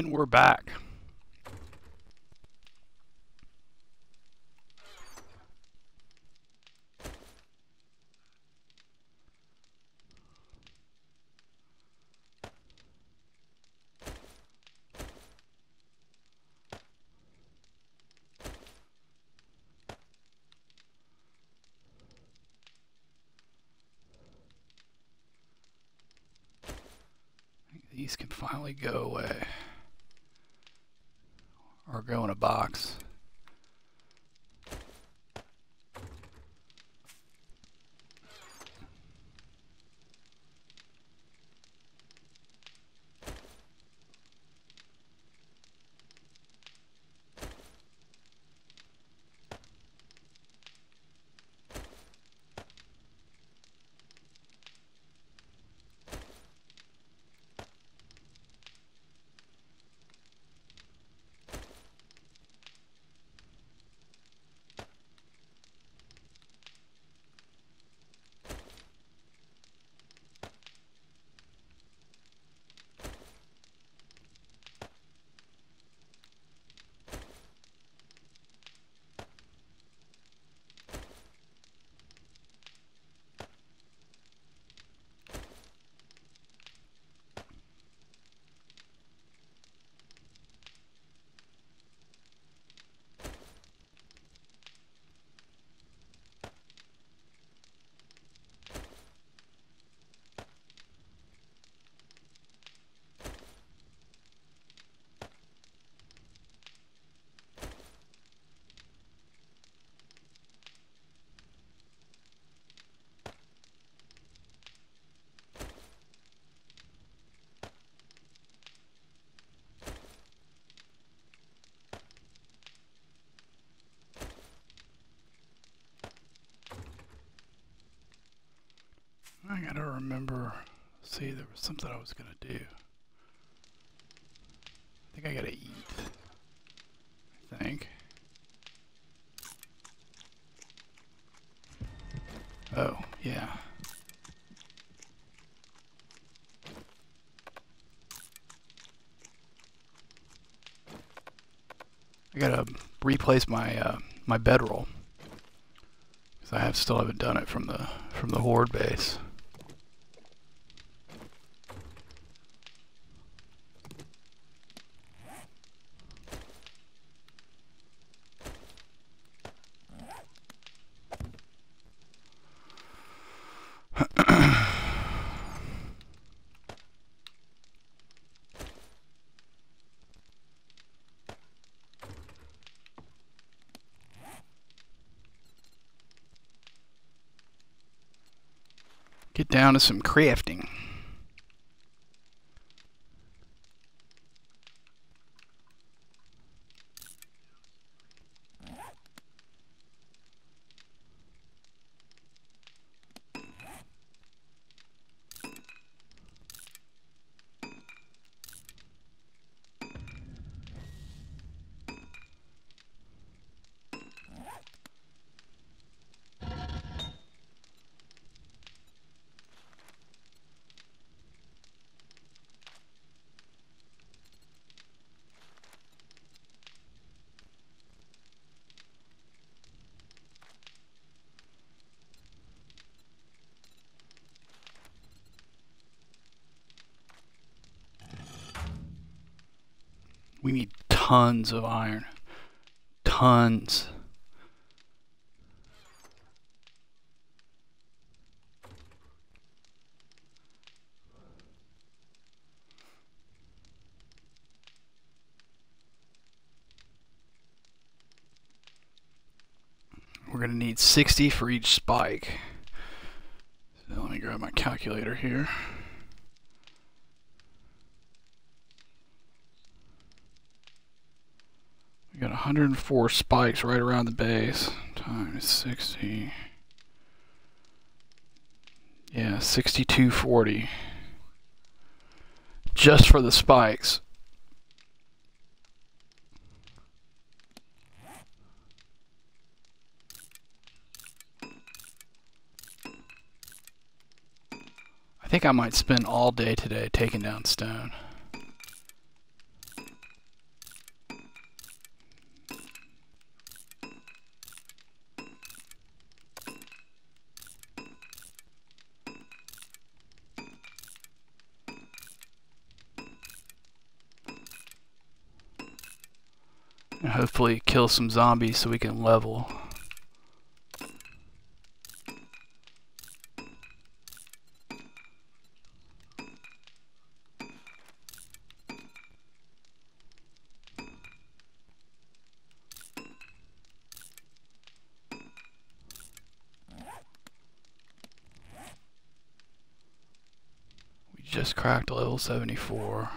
And we're back. These can finally go away. Or go in a box. I gotta remember, see, there was something I was gonna do. I think I gotta eat. I think. Oh, yeah. I gotta replace my my bedroll, because I still haven't done it from the horde base. Get down to some crafting. We need tons of iron. Tons. We're going to need 60 for each spike. So let me grab my calculator here. We got 104 spikes right around the base times 60. Yeah, 6240. Just for the spikes. I think I might spend all day today taking down stone. and hopefully kill some zombies so we can level. We just cracked level 74.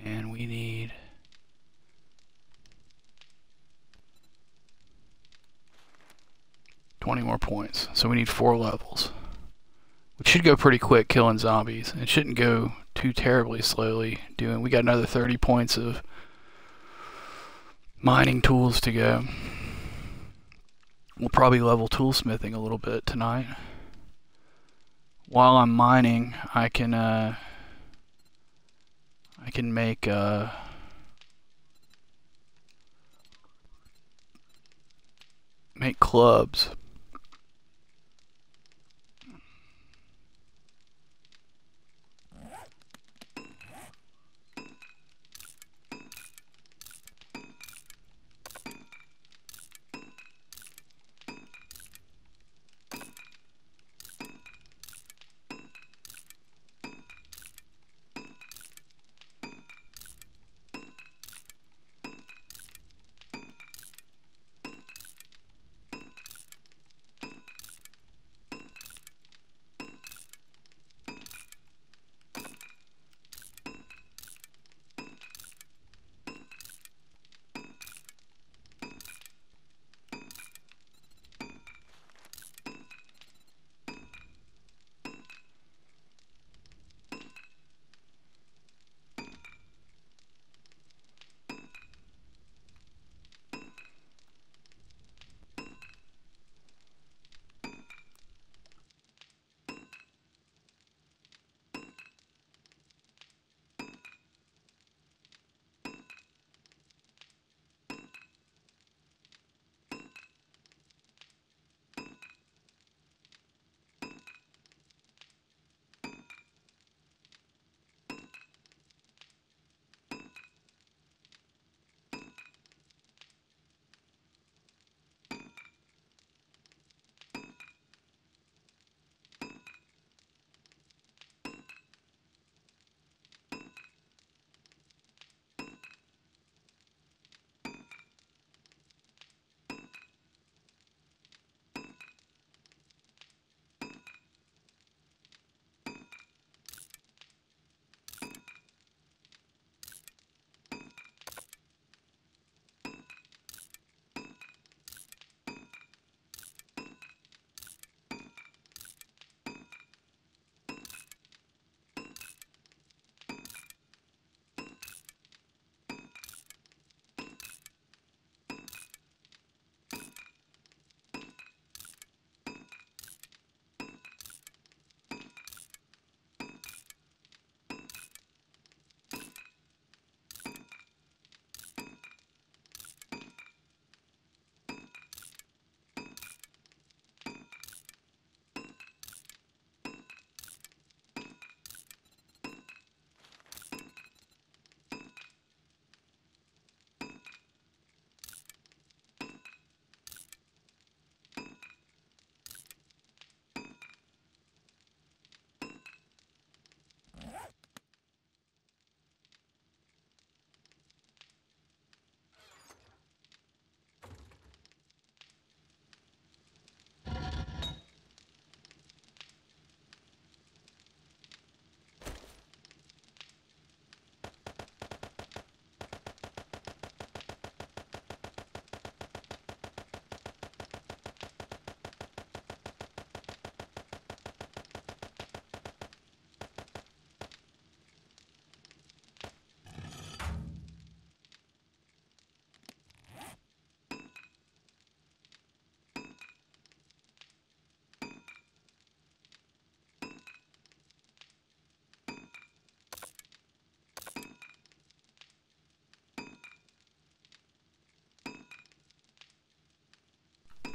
And we need 20 more points. So we need 4 levels. Which should go pretty quick killing zombies. It shouldn't go too terribly slowly doing. We got another 30 points of mining tools to go. We'll probably level toolsmithing a little bit tonight. While I'm mining, I can make make clubs.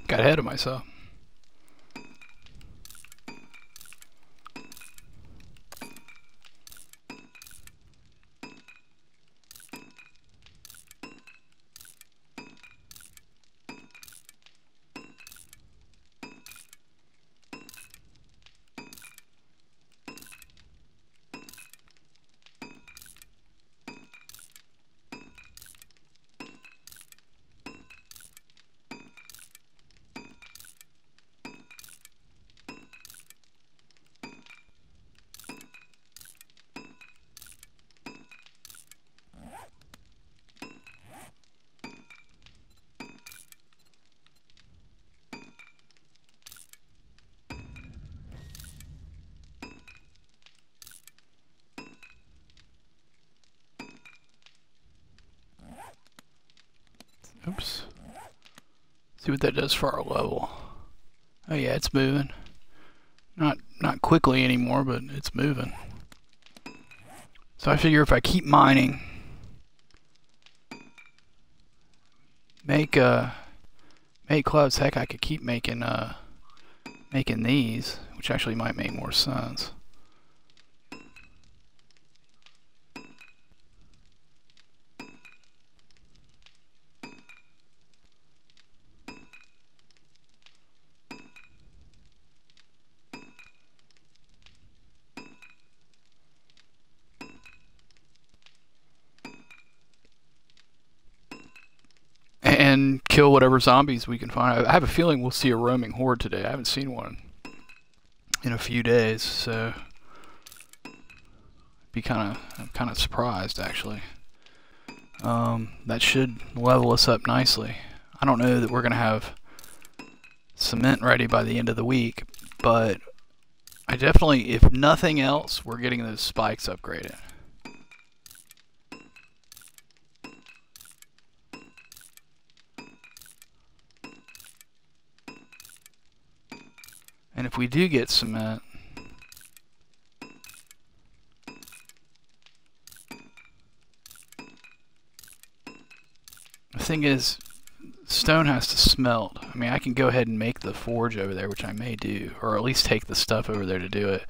Got ahead of myself. Oops. See what that does for our level. Oh yeah, it's moving. Not quickly anymore, but it's moving. So I figure if I keep mining, make clouds, heck, I could keep making these, which actually might make more sense. And kill whatever zombies we can find. I have a feeling we'll see a roaming horde today. I haven't seen one in a few days, so I'm kind of surprised actually. That should level us up nicely. I don't know that we're gonna have cement ready by the end of the week, but I definitely, if nothing else, we're getting those spikes upgraded. And if we do get cement, the thing is, stone has to smelt. I mean, I can go ahead and make the forge over there, which I may do, or at least take the stuff over there to do it.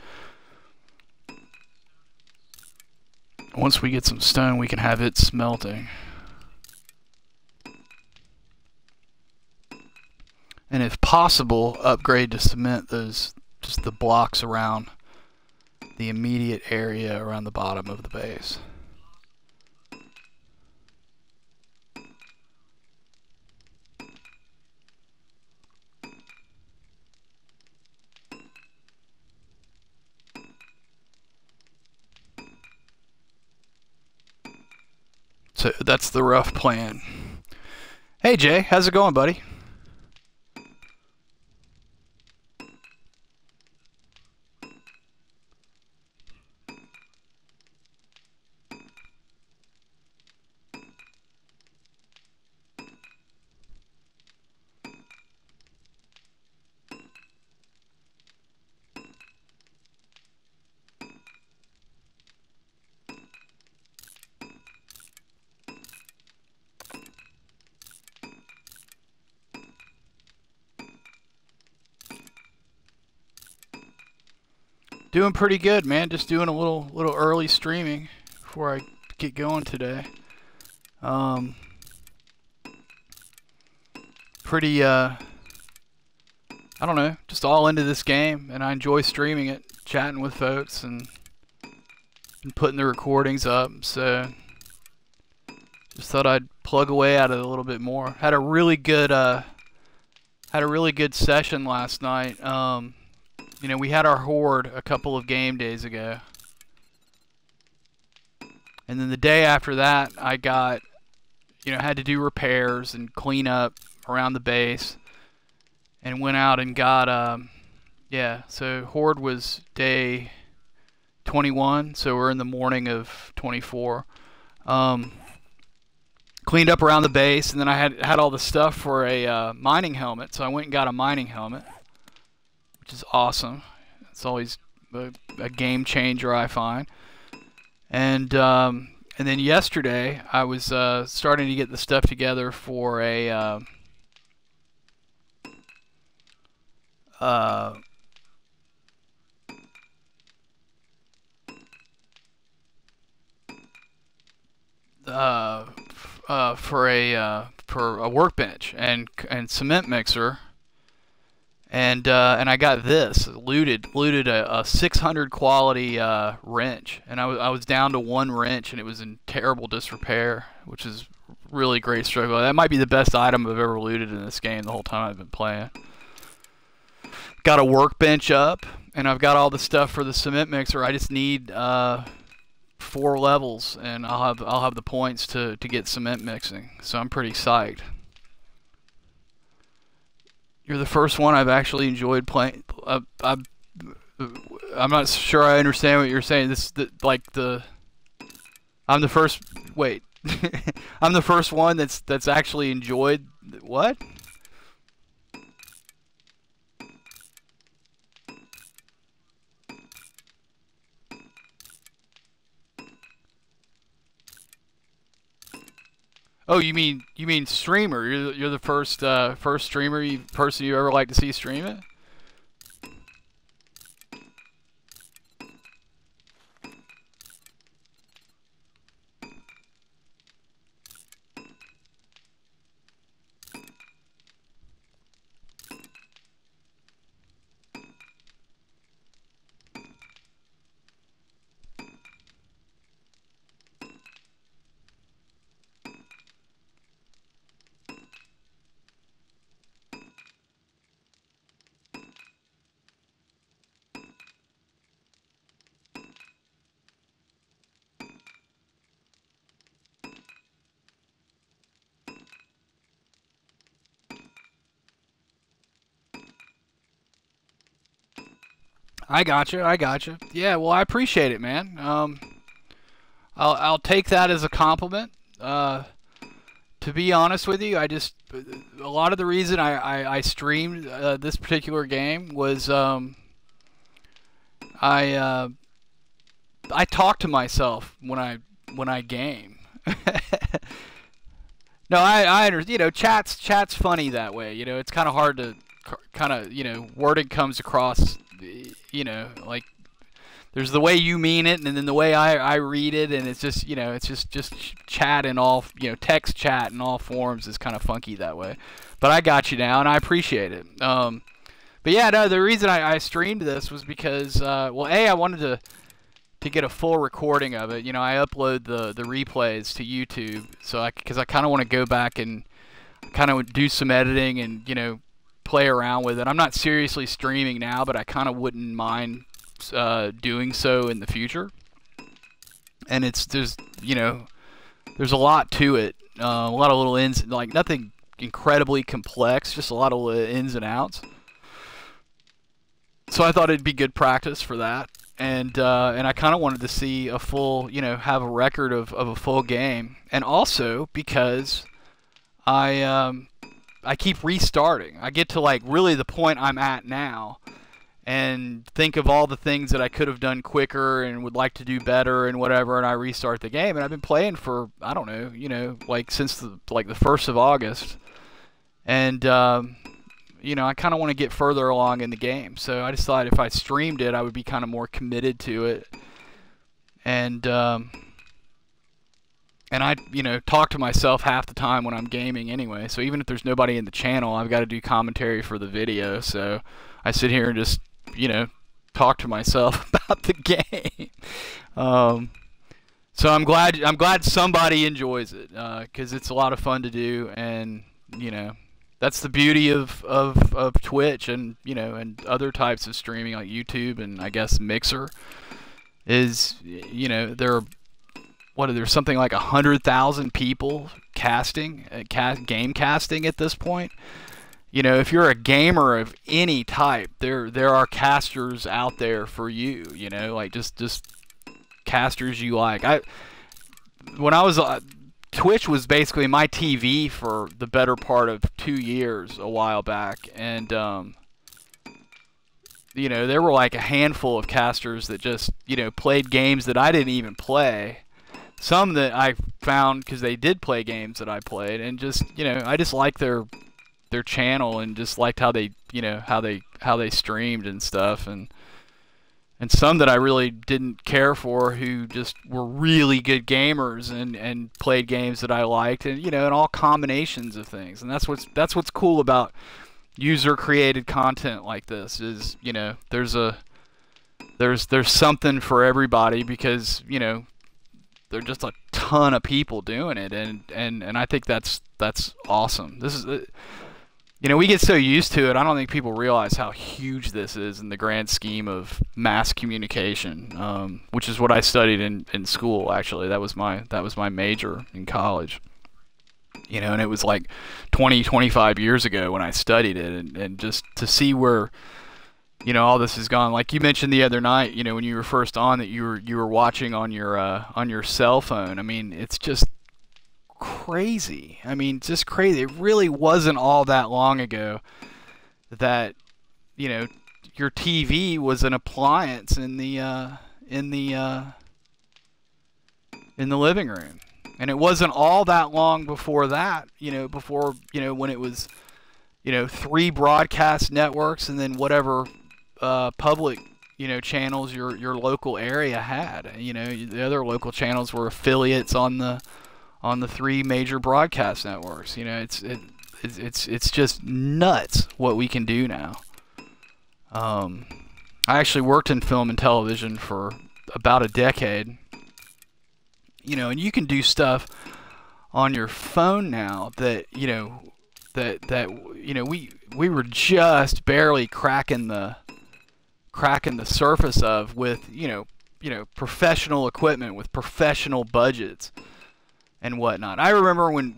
Once we get some stone, we can have it smelting. And if possible, upgrade to cement those, just the blocks around the immediate area around the bottom of the base. So that's the rough plan. Hey Jay, how's it going, buddy? Doing pretty good, man. Just doing a little early streaming before I get going today. Pretty I don't know, just all into this game, and I enjoy streaming it, chatting with folks, and putting the recordings up. So just thought I'd plug away at it a little bit more. Had a really good session last night. You know, we had our horde a couple of game days ago. And then the day after that, I got, you know, had to do repairs and clean up around the base. And went out and got, yeah, so horde was day 21, so we're in the morning of 24. Cleaned up around the base, and then I had all the stuff for a mining helmet, so I went and got a mining helmet, which is awesome. It's always a game changer, I find. And then yesterday I was starting to get the stuff together for a for a workbench and cement mixer. And I got this looted a 600 quality wrench, and I was down to one wrench, and it was in terrible disrepair, which is really great struggle. That might be the best item I've ever looted in this game the whole time I've been playing. Got a workbench up, and I've got all the stuff for the cement mixer. I just need 4 levels, and I'll have the points to get cement mixing. So I'm pretty psyched. You're the first one I've actually enjoyed playing. I'm not sure I understand what you're saying. I'm the first. Wait, I'm the first one that's actually enjoyed what? Oh, you mean streamer? You're the first streamer person you ever like to see stream it? I gotcha. I gotcha. Yeah. Well, I appreciate it, man. I'll take that as a compliment. To be honest with you, I just a lot of the reason I streamed this particular game was I I talk to myself when I game. No, I understand. Chat's funny that way. It's kind of hard to kind of wording comes across. Like there's the way you mean it, and then the way I read it, and it's just it's just chat in all text chat in all forms is kind of funky that way. But I got you now, and I appreciate it. But yeah, no, the reason I streamed this was because well, I wanted to get a full recording of it. I upload the replays to YouTube, so because I kind of want to go back and kind of do some editing and play around with it. I'm not seriously streaming now, but I kind of wouldn't mind doing so in the future. And there's a lot to it, a lot of little ins, like nothing incredibly complex, just a lot of little ins and outs. So I thought it'd be good practice for that, and I kind of wanted to see a full, have a record of a full game, and also because I keep restarting. I get to like really the point I'm at now and think of all the things that I could have done quicker and would like to do better and whatever, and I restart the game. And I've been playing for, I don't know, like since the 1st of August. And I kind of want to get further along in the game. So I just thought if I streamed it, I would be kind of more committed to it. And I, talk to myself half the time when I'm gaming anyway. So even if there's nobody in the channel, I've got to do commentary for the video. So I sit here and just, talk to myself about the game. So I'm glad somebody enjoys it, because it's a lot of fun to do, and that's the beauty of Twitch and and other types of streaming like YouTube and I guess Mixer is there's something like 100,000 people casting, game casting at this point. If you're a gamer of any type, there are casters out there for you. Like just casters you like. When I was Twitch was basically my TV for the better part of 2 years a while back, and there were like a handful of casters that just played games that I didn't even play. Some that I found because they did play games that I played, and just I just liked their channel and just liked how they how they streamed and stuff, and some that I really didn't care for who just were really good gamers and played games that I liked, and and all combinations of things. And that's what's cool about user created content like this is there's something for everybody, because there're just a ton of people doing it, and I think that's awesome. This is we get so used to it. I don't think people realize how huge this is in the grand scheme of mass communication, which is what I studied in school. Actually, that was my major in college. And it was like 25 years ago when I studied it, and just to see where all this has gone. Like you mentioned the other night, when you were first on, that you were watching on your cell phone. I mean, it's just crazy. I mean, just crazy. It really wasn't all that long ago that, you know, your TV was an appliance in the in the living room. And it wasn't all that long before that, before, when it was, 3 broadcast networks and then whatever public, channels your local area had. The other local channels were affiliates on the 3 major broadcast networks. It's just nuts what we can do now. I actually worked in film and television for about a decade. And you can do stuff on your phone now that we were just barely cracking the surface of with professional equipment with professional budgets and whatnot. I remember when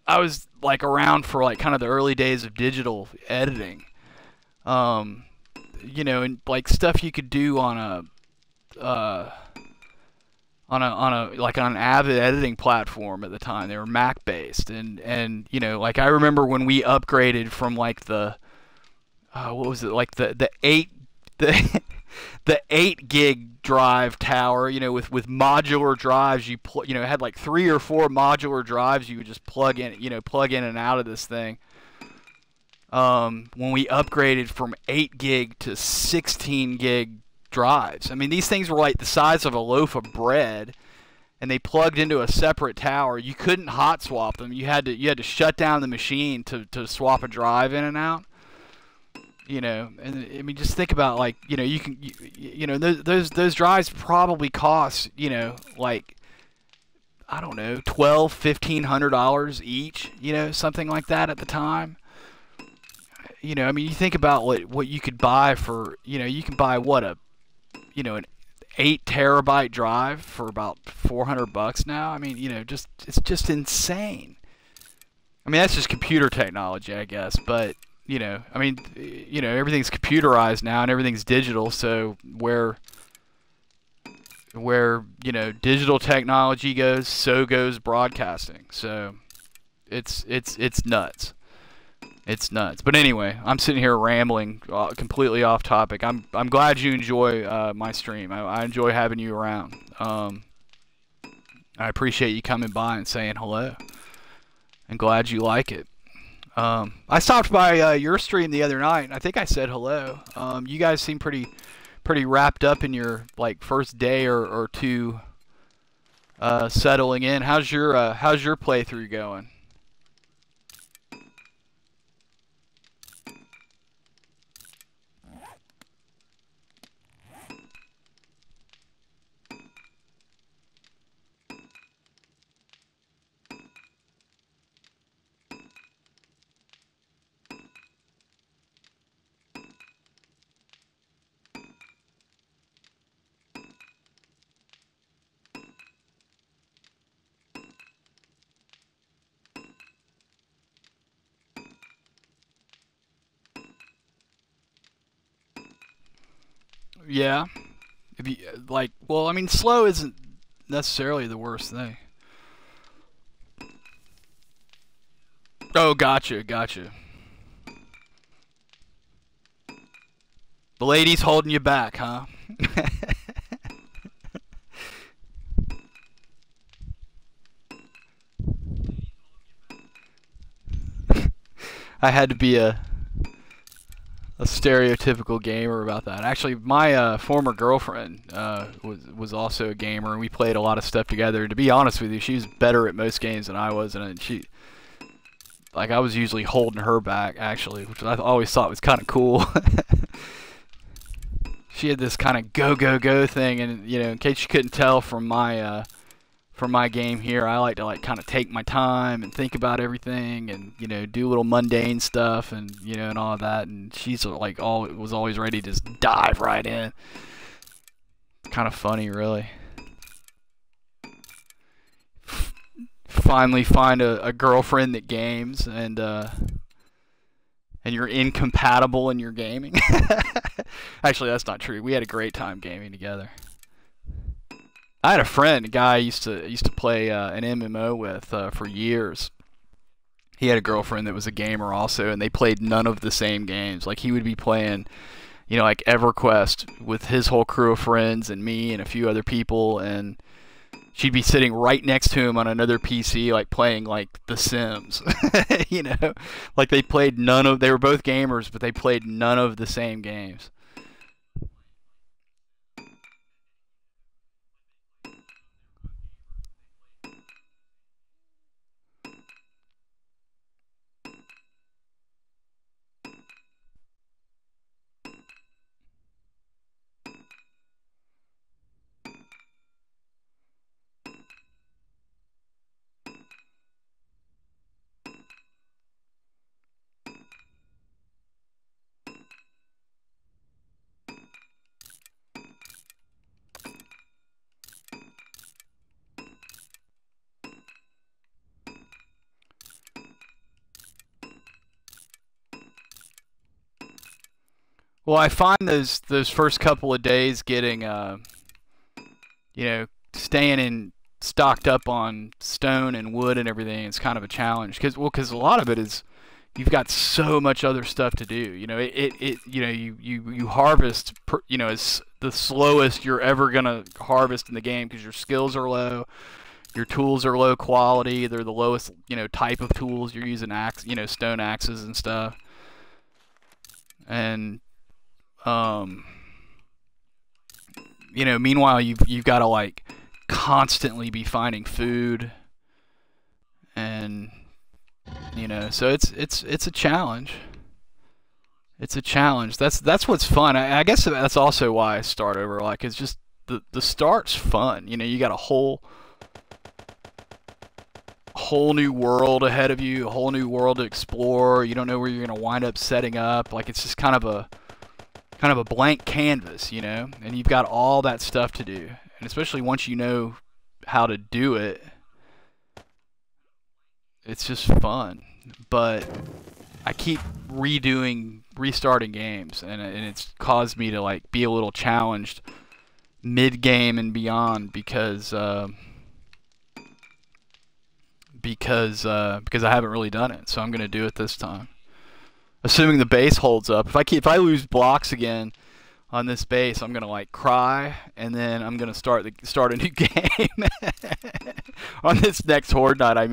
I was like around for like kind of the early days of digital editing, and like stuff you could do on an Avid editing platform at the time. They were Mac based, and like I remember when we upgraded from like the what was it, like the 8 gig drive tower, with modular drives. You it had like 3 or 4 modular drives you would just plug in and out of this thing. When we upgraded from 8 gig to 16 gig drives. I mean, these things were like the size of a loaf of bread, and they plugged into a separate tower. You couldn't hot swap them. You had to shut down the machine to swap a drive in and out. And I mean, just think about, like, you can those drives probably cost, like, I don't know, $1,200-$1,500 each, something like that at the time. I mean, you think about what you could buy for, you can buy an 8 terabyte drive for about $400 now. I mean, it's just insane. I mean, that's just computer technology, I guess, but I mean, everything's computerized now and everything's digital, so where digital technology goes, so goes broadcasting. So it's nuts. It's nuts. But anyway, I'm sitting here rambling, completely off topic. I'm glad you enjoy my stream. I enjoy having you around. I appreciate you coming by and saying hello. I'm glad you like it. I stopped by your stream the other night, and I think I said hello. You guys seem pretty wrapped up in your like first day or two settling in. How's your playthrough going? Yeah. If you, like, well, I mean, slow isn't necessarily the worst thing. Oh, gotcha. The lady's holding you back, huh? I had to be a stereotypical gamer about that. Actually, my former girlfriend was also a gamer, and we played a lot of stuff together. To be honest with you, she was better at most games than I was, and I was usually holding her back, actually, which I always thought was kind of cool. She had this kind of go thing, and in case you couldn't tell from my game here, I like to kind of take my time and think about everything, and do little mundane stuff, and and all of that. And she's like was always ready to just dive right in. It's kind of funny, really. Finally find a girlfriend that games, and you're incompatible in your gaming. Actually, that's not true. We had a great time gaming together. I had a friend, a guy I used to play an MMO with for years. He had a girlfriend that was a gamer also, and they played none of the same games. Like he would be playing, like EverQuest with his whole crew of friends and me and a few other people, and she'd be sitting right next to him on another PC, like playing like The Sims. Like they played none of. They were both gamers, but they played none of the same games. Well, I find those first couple of days getting staying in stocked up on stone and wood and everything is kind of a challenge because a lot of it is you've got so much other stuff to do. You harvest as the slowest you're ever gonna harvest in the game because your skills are low, your tools are low quality, they're the lowest type of tools. You're using stone axes and stuff, and um, meanwhile you've got to like constantly be finding food, and so it's a challenge. It's a challenge. That's what's fun. I guess that's also why I start over. Like, it's just the start's fun. You got a whole new world ahead of you, a whole new world to explore. You don't know where you're gonna wind up setting up. Like, it's just kind of a blank canvas, and you've got all that stuff to do. And especially once you know how to do it, it's just fun. But I keep restarting games, and it's caused me to like be a little challenged mid-game and beyond because I haven't really done it. So I'm gonna do it this time, assuming the base holds up. If I lose blocks again on this base, I'm gonna like cry, and then I'm gonna start a new game on this next Horde night. I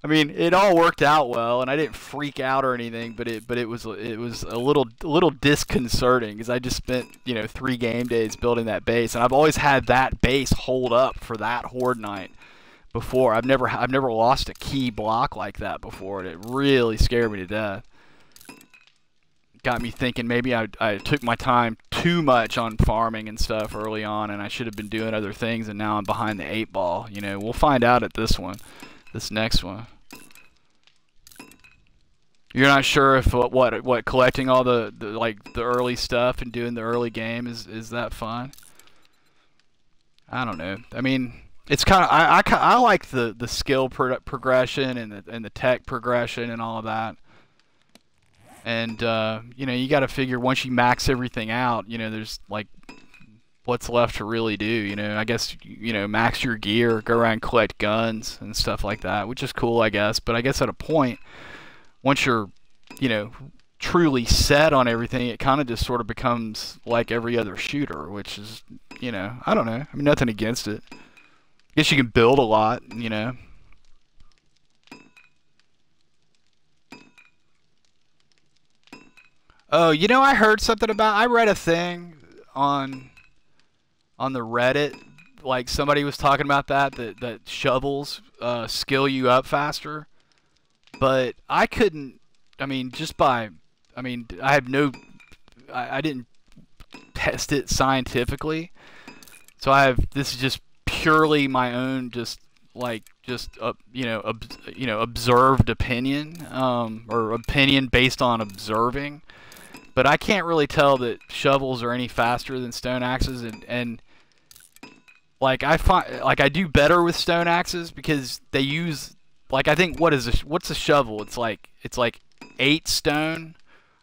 mean, it all worked out well, and I didn't freak out or anything, but it was a little disconcerting because I just spent 3 game days building that base, and I've always had that base hold up for that Horde night before. I've never lost a key block like that before, and it really scared me to death. Got me thinking maybe I took my time too much on farming and stuff early on, and I should have been doing other things, and now I'm behind the 8 ball. We'll find out at this next one. You're not sure if what collecting all the early stuff and doing the early game is that fun? I don't know. I mean, it's kind of I like the skill progression and the tech progression and all of that. And you got to figure once you max everything out, there's like what's left to really do. I guess max your gear, go around and collect guns and stuff like that, which is cool, I guess. But I guess at a point, once you're truly set on everything, it kind of just sort of becomes like every other shooter, which is I don't know. I mean, nothing against it. I guess you can build a lot. Oh, I heard something about. I read a thing on the Reddit, like somebody was talking about that shovels skill you up faster, but I couldn't. I mean, I have no. I didn't test it scientifically, so this is just purely my own, observed opinion, or opinion based on observing. But I can't really tell that shovels are any faster than stone axes, and like I find I do better with stone axes because they use I think what's a shovel? It's like 8 stone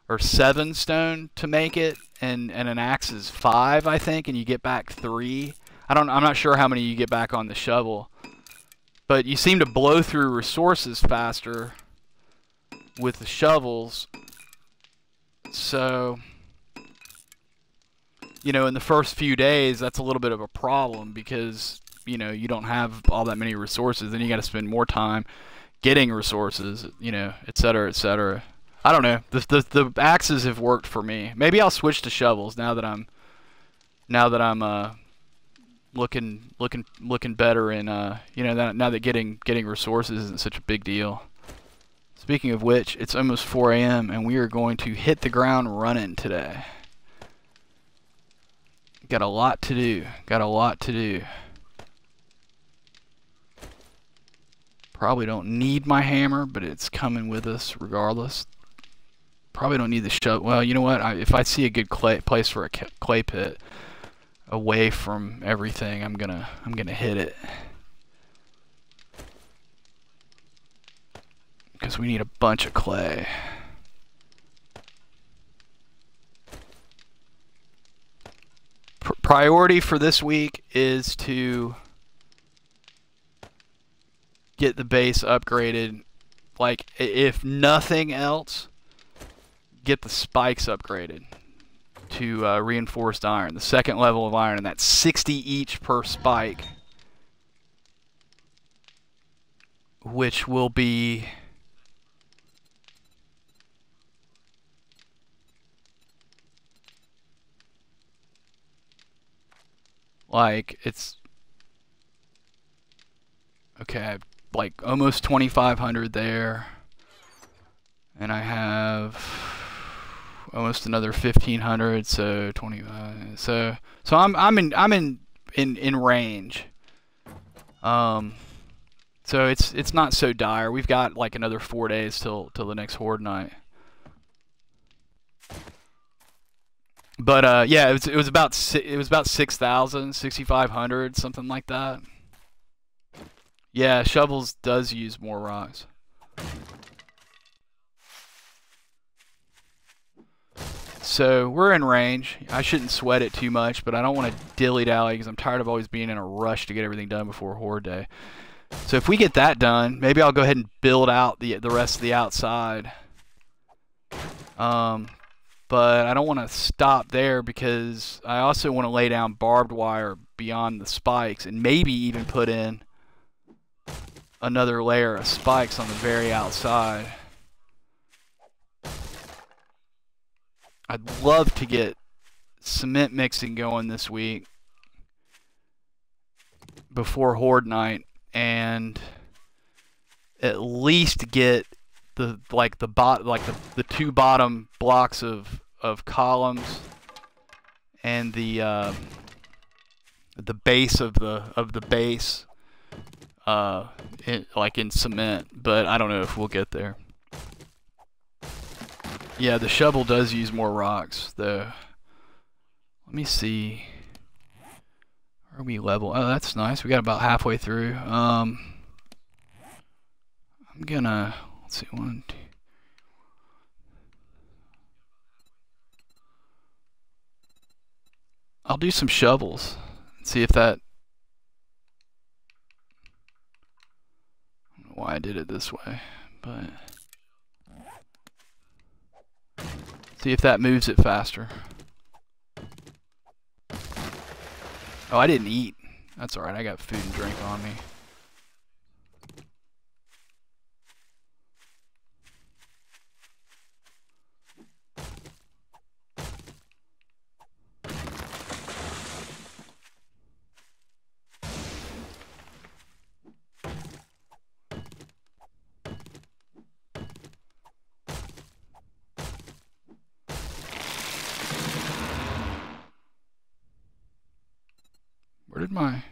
or 7 stone to make it, and an axe is 5, I think, and you get back 3. I'm not sure how many you get back on the shovel, but you seem to blow through resources faster with the shovels. So, you know, in the first few days, that's a little bit of a problem because, you know, you don't have all that many resources, and you got to spend more time getting resources, you know, et cetera, et cetera. I don't know. The axes have worked for me. Maybe I'll switch to shovels now that I'm looking better, and you know, now that getting resources isn't such a big deal. Speaking of which, it's almost 4 a.m. and we are going to hit the ground running today. Got a lot to do. Got a lot to do. Probably don't need my hammer, but it's coming with us regardless. Probably don't need the shovel. Well, you know what? If I see a good place for a clay pit away from everything, I'm gonna hit it, because we need a bunch of clay. Priority for this week is to get the base upgraded. Like, if nothing else, get the spikes upgraded to reinforced iron, the second level of iron, and that's 60 each per spike, which will be like, it's okay, I have like almost 2,500 there, and I have almost another 1,500, so 25. So I'm in range. So it's not so dire. We've got like another 4 days till the next horde night. But yeah, it was about 6,000, 6,500, something like that. Yeah, shovels does use more rocks. So we're in range. I shouldn't sweat it too much, but I don't want to dilly-dally because I'm tired of always being in a rush to get everything done before Horde Day. So if we get that done, maybe I'll go ahead and build out the rest of the outside. But I don't want to stop there because I also want to lay down barbed wire beyond the spikes and maybe even put in another layer of spikes on the very outside. I'd love to get cement mixing going this week before Horde Night, and at least get the two bottom blocks of columns and the base of the base in cement, but I don't know if we'll get there. Yeah, the shovel does use more rocks, though. Let me see. Are we level? Oh, that's nice. We got about halfway through. I'm gonna, let's see, 1, 2. I'll do some shovels and see if that. I don't know why I did it this way, but see if that moves it faster. Oh, I didn't eat. That's alright, I got food and drink on me. Where did my...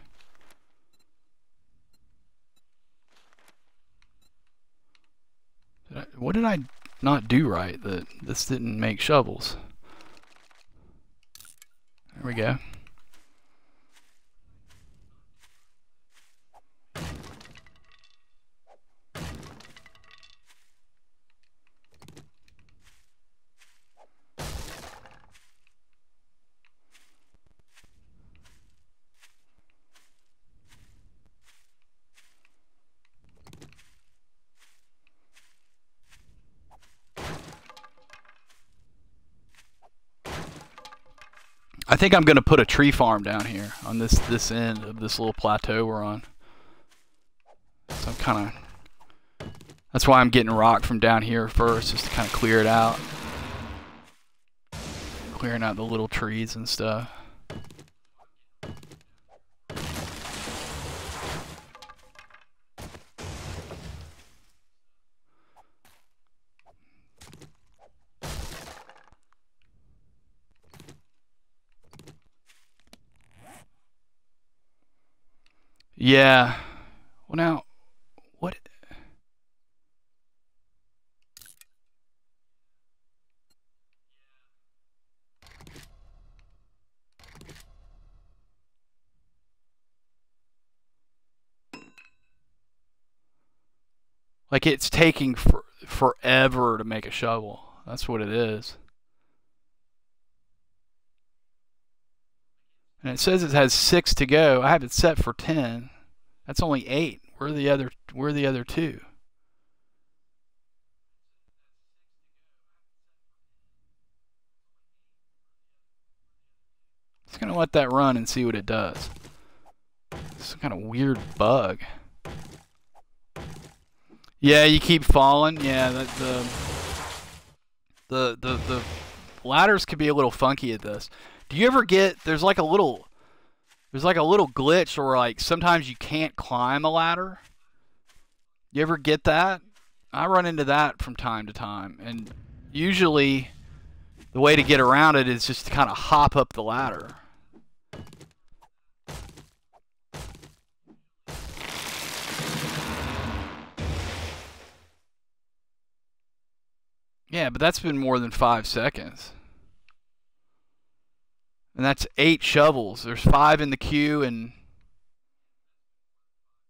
what did I not do right that this didn't make shovels? There we go. I think I'm going to put a tree farm down here on this end of this little plateau we're on. So I'm kind of... That's why I'm getting rock from down here first, just to kind of clear it out. Clearing out the little trees and stuff. Yeah. Well, now, what? Like, it's taking forever to make a shovel. That's what it is. And it says it has 6 to go. I have it set for 10. That's only 8. Where are the other 2? Just gonna let that run and see what it does. It's some kind of weird bug. Yeah, you keep falling. Yeah, the ladders could be a little funky at this. Do you ever get there's like a little glitch where like sometimes you can't climb a ladder? You ever get that? I run into that from time to time, and usually the way to get around it is just to kind of hop up the ladder. Yeah, but that's been more than 5 seconds. And that's 8 shovels. There's 5 in the queue and...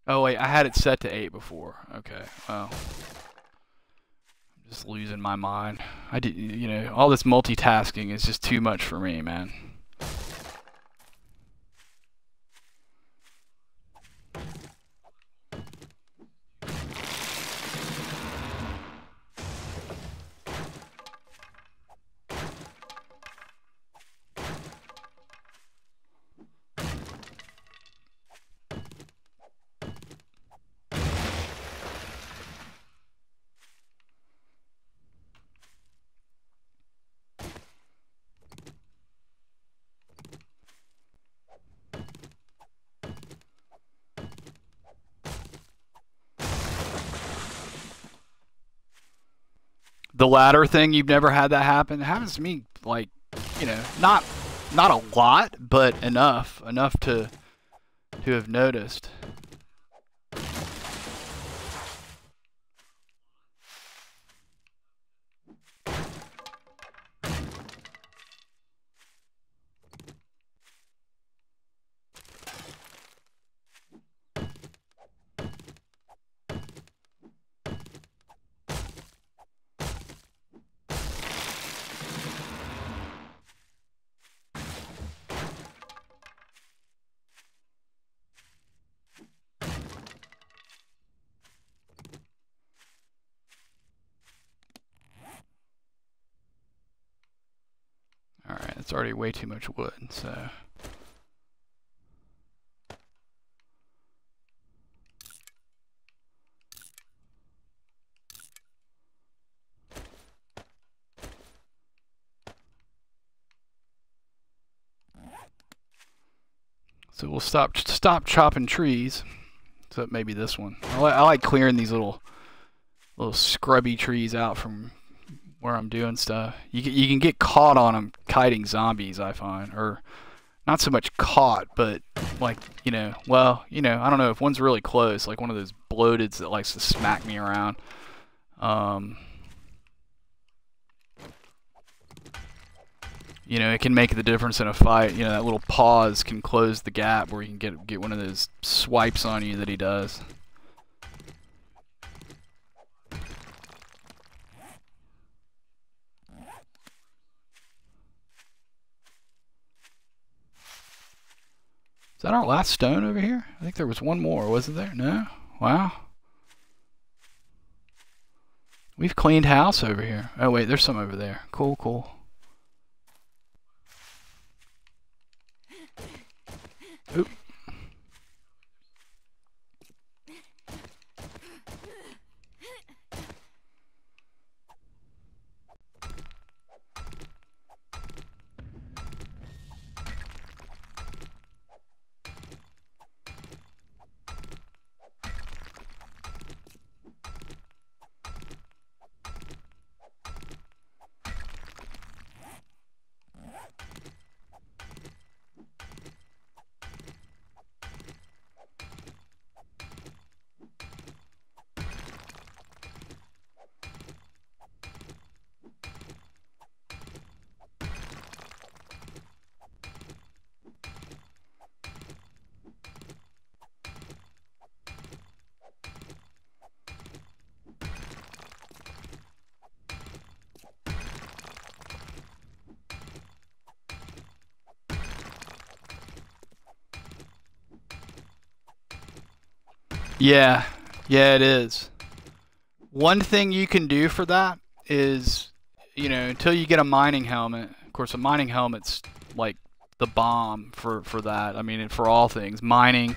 Oh wait, I had it set to 8 before. Okay, well... I'm just losing my mind. You know, all this multitasking is just too much for me, man. The ladder thing, you've never had that happen? It happens to me, like, you know, not a lot, but enough to have noticed. Alright, it's already way too much wood, so... So we'll stop chopping trees. So maybe this one. I like clearing these little scrubby trees out from where I'm doing stuff. You can get caught on them kiting zombies, I find, or not so much caught, but like, you know, well, you know, I don't know if one's really close, like one of those bloateds that likes to smack me around. You know, it can make the difference in a fight. You know, that little pause can close the gap where you can get one of those swipes on you that he does. Is that our last stone over here? I think there was one more, wasn't there? No? Wow. We've cleaned house over here. Oh wait, there's some over there. Cool, cool. Yeah, yeah, it is. One thing you can do for that is, until you get a mining helmet. Of course, a mining helmet's like the bomb for that. I mean, for all things, mining,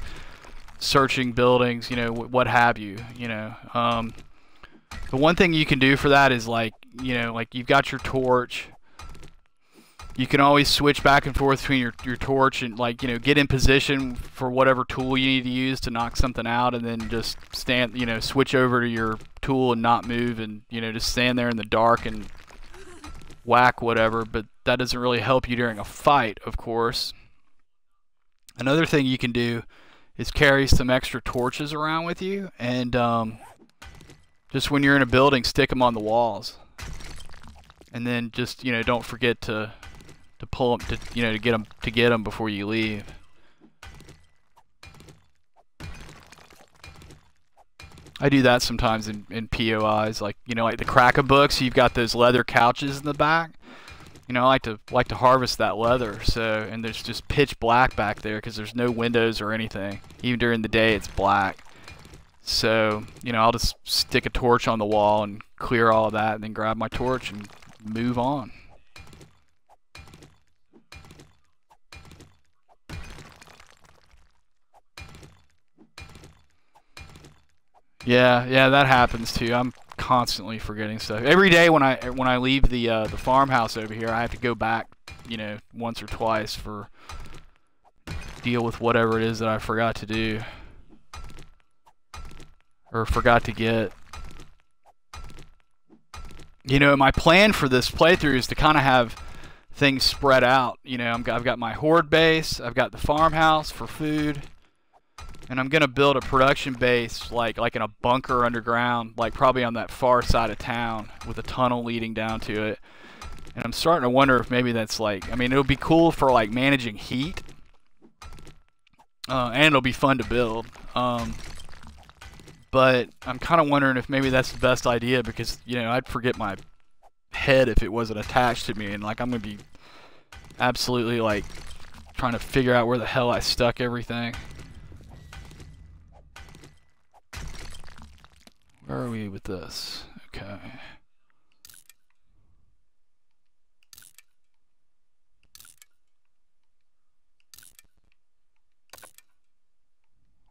searching buildings, what have you. The one thing you can do for that is like you've got your torch. You can always switch back and forth between your torch and get in position for whatever tool you need to use to knock something out, and then just stand, switch over to your tool and not move, and just stand there in the dark and whack whatever. But that doesn't really help you during a fight, of course. Another thing you can do is carry some extra torches around with you, and just when you're in a building, stick them on the walls, and then just don't forget to pull them to get them before you leave. I do that sometimes in POIs, like like the Kraken books. You've got those leather couches in the back. I like to harvest that leather. So, and there's just pitch black back there because there's no windows or anything. Even during the day, it's black. So I'll just stick a torch on the wall and clear all of that, and then grab my torch and move on. Yeah, that happens too. I'm constantly forgetting stuff. Every day when I leave the farmhouse over here, I have to go back, once or twice for deal with whatever it is that I forgot to do or forgot to get. My plan for this playthrough is to kind of have things spread out. I've got my horde base, I've got the farmhouse for food. And I'm gonna build a production base like in a bunker underground, like probably on that far side of town with a tunnel leading down to it. And I'm starting to wonder if maybe that's I mean, it'll be cool for like managing heat, and it'll be fun to build. But I'm kind of wondering if maybe that's the best idea, because I'd forget my head if it wasn't attached to me, and I'm gonna be absolutely trying to figure out where the hell I stuck everything. Where are we with this? Okay.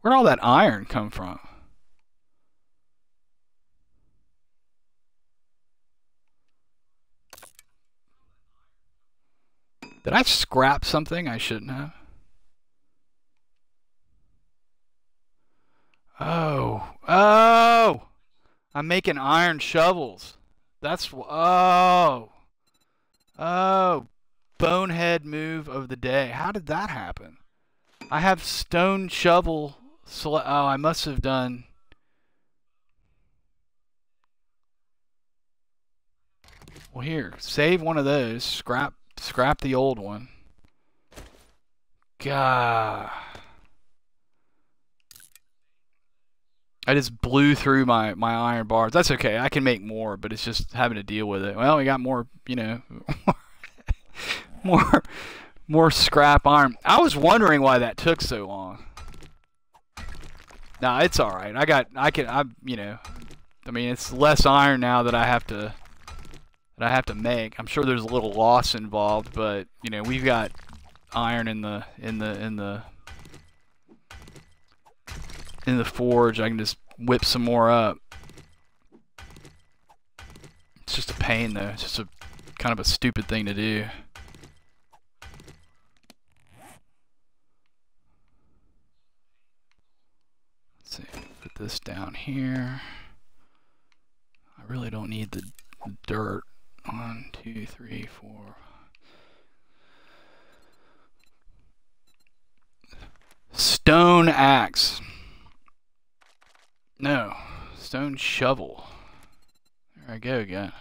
Where'd all that iron come from? Did I scrap something I shouldn't have? Oh! I'm making iron shovels. Oh! Bonehead move of the day. How did that happen? I have stone shovel. Oh, I must have done. Well, here, save one of those. Scrap the old one. God. I just blew through my iron bars. That's okay. I can make more, but it's just having to deal with it. Well, we got more, more scrap iron. I was wondering why that took so long. Nah, it's all right. I mean, it's less iron now that I have to make. I'm sure there's a little loss involved, but we've got iron in the forge. I can just whip some more up. It's just a pain though. It's just a kind of a stupid thing to do. Let's see, put this down here. I really don't need the dirt. 1, 2, 3, 4. Stone axe. No, stone shovel. There I go again.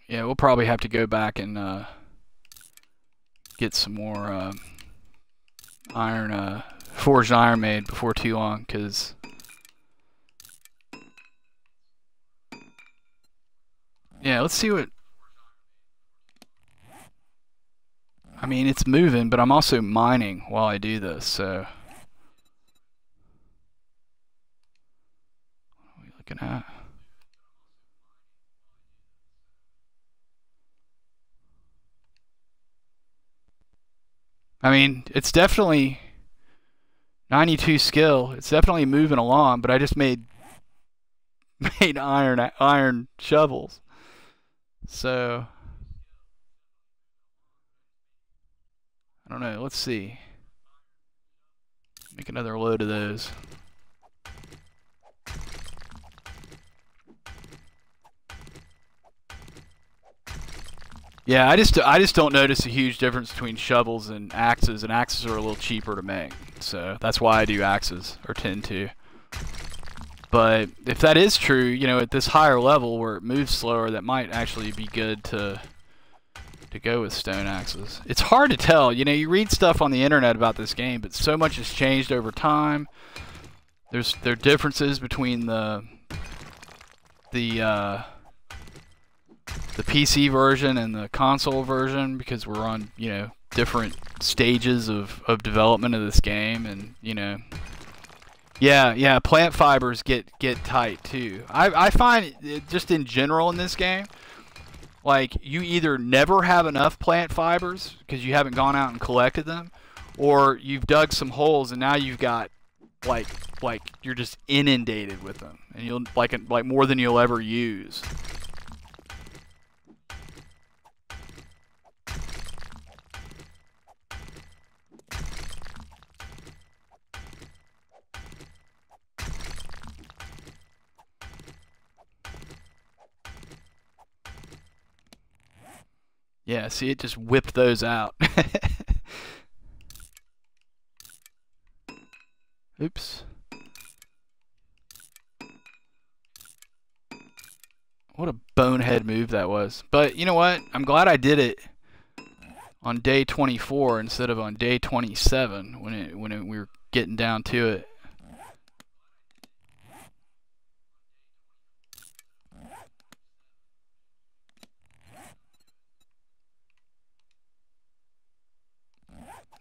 Yeah, we'll probably have to go back and get some more iron, forged iron made before too long, because yeah, let's see what. I mean, it's moving, but I'm also mining while I do this, so. What are we looking at? I mean, it's definitely 92 skill. It's definitely moving along, but I just made iron shovels. So I don't know. Let's see. Make another load of those. Yeah, I just don't notice a huge difference between shovels and axes are a little cheaper to make. So that's why I do axes, or tend to. But if that is true, you know, at this higher level where it moves slower, that might actually be good to go with stone axes. It's hard to tell. You know, you read stuff on the internet about this game, but so much has changed over time. There are differences between the PC version and the console version, because we're on, you know, different stages of development of this game, and you know, yeah, plant fibers get tight too. I find it, just in general in this game, like, you either never have enough plant fibers because you haven't gone out and collected them, or you've dug some holes and now you've got like you're just inundated with them, and you'll like more than you'll ever use. Yeah, see, it just whipped those out. Oops. What a bonehead move that was. But you know what? I'm glad I did it on day 24 instead of on day 27 when we were getting down to it.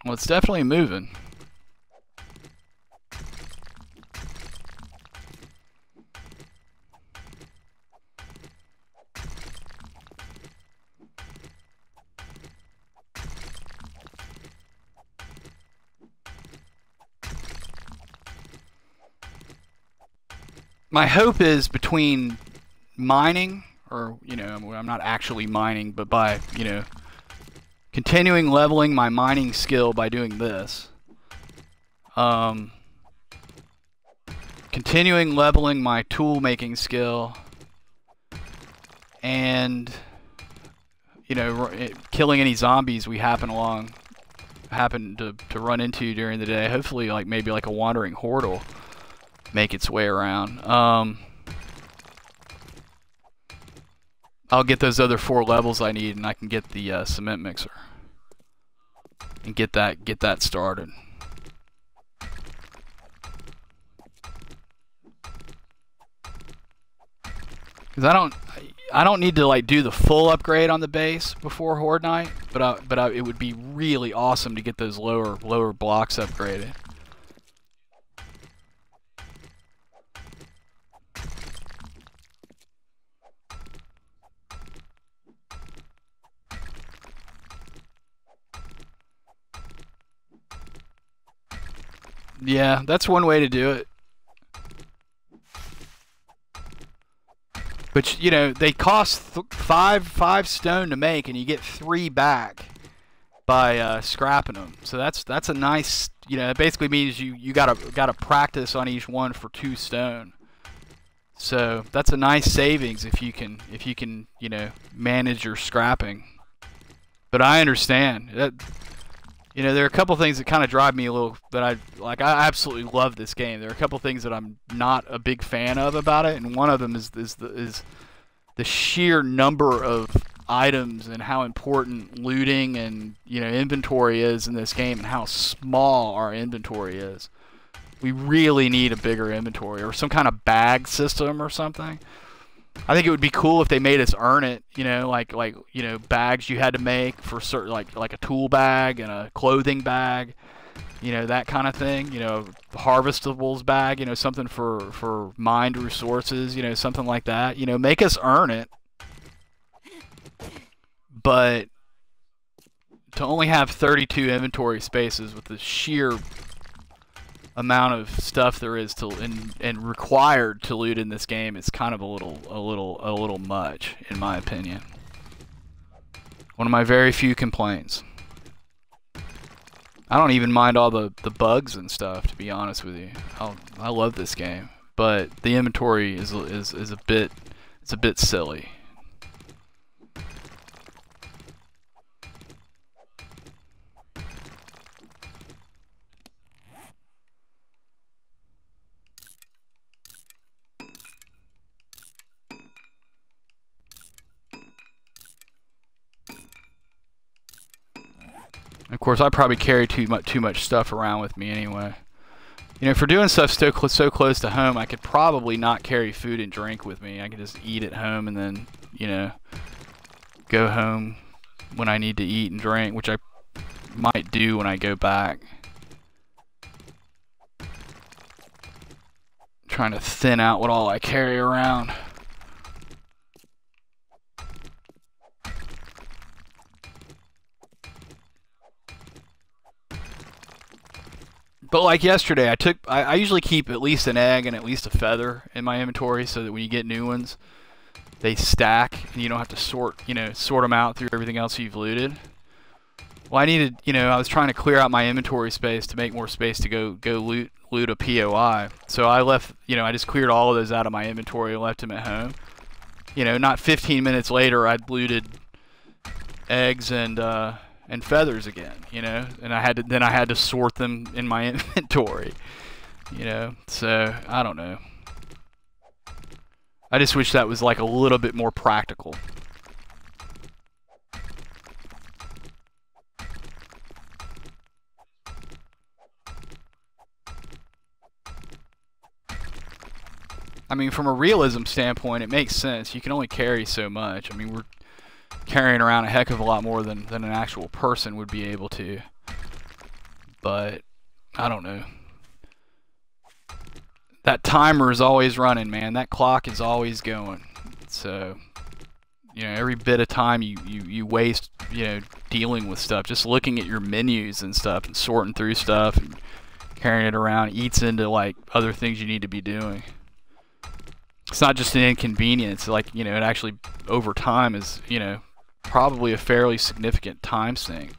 Well, it's definitely moving. My hope is between mining, or, you know, I'm not actually mining, but by, you know, continuing leveling my mining skill by doing this. Continuing leveling my tool making skill, and, you know, killing any zombies we happen to run into during the day. Hopefully, like, maybe like a wandering horde will make its way around. I'll get those other 4 levels I need, and I can get the cement mixer and get that started. Because I don't need to like do the full upgrade on the base before Horde Night, but it would be really awesome to get those lower blocks upgraded. Yeah, that's one way to do it. But, you know, they cost five stone to make, and you get 3 back by scrapping them. So that's a nice, you know, it basically means you gotta practice on each one for 2 stone. So that's a nice savings if you can you know, manage your scrapping. But I understand that, you know, there are a couple things that kind of drive me a little, that I absolutely love this game. There are a couple things that I'm not a big fan of about it, and one of them is the sheer number of items and how important looting and, you know, inventory is in this game, and how small our inventory is. We really need a bigger inventory or some kind of bag system or something. I think it would be cool if they made us earn it, you know, like you know, bags you had to make for certain, like a tool bag and a clothing bag, you know, that kind of thing, you know, harvestables bag, you know, something for mined resources, you know, something like that, you know, make us earn it. But to only have 32 inventory spaces with the sheer amount of stuff there is to and required to loot in this game, it's kind of a little much, in my opinion. One of my very few complaints. I don't even mind all the bugs and stuff, to be honest with you. I love this game, but the inventory is a bit silly. Of course, I probably carry too much stuff around with me anyway. You know, for doing stuff so close to home, I could probably not carry food and drink with me. I could just eat at home and then, you know, go home when I need to eat and drink, which I might do when I go back. Trying to thin out what all I carry around. But like yesterday, I usually keep at least an egg and at least a feather in my inventory so that when you get new ones, they stack and you don't have to sort them out through everything else you've looted. Well, I needed, you know, I was trying to clear out my inventory space to make more space to go loot a POI. So I left, you know, I just cleared all of those out of my inventory and left them at home. You know, not 15 minutes later, I'd looted eggs and feathers again, you know, and I had to sort them in my inventory, you know. So I don't know. I just wish that was like a little bit more practical. I mean, from a realism standpoint, it makes sense. You can only carry so much. I mean, we're carrying around a heck of a lot more than an actual person would be able to. But I don't know. That timer is always running, man. That clock is always going. So, you know, every bit of time you waste, you know, dealing with stuff, just looking at your menus and stuff and sorting through stuff and carrying it around eats into like other things you need to be doing. It's not just an inconvenience, like, you know, it actually over time is, you know, probably a fairly significant time sink.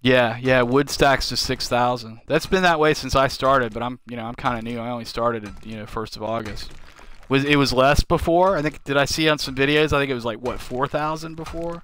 Yeah, wood stacks to 6,000. That's been that way since I started, but I'm kind of new. I only started at, you know, 1st of August. It was less before? I think, did I see on some videos? I think it was like, what, 4,000 before?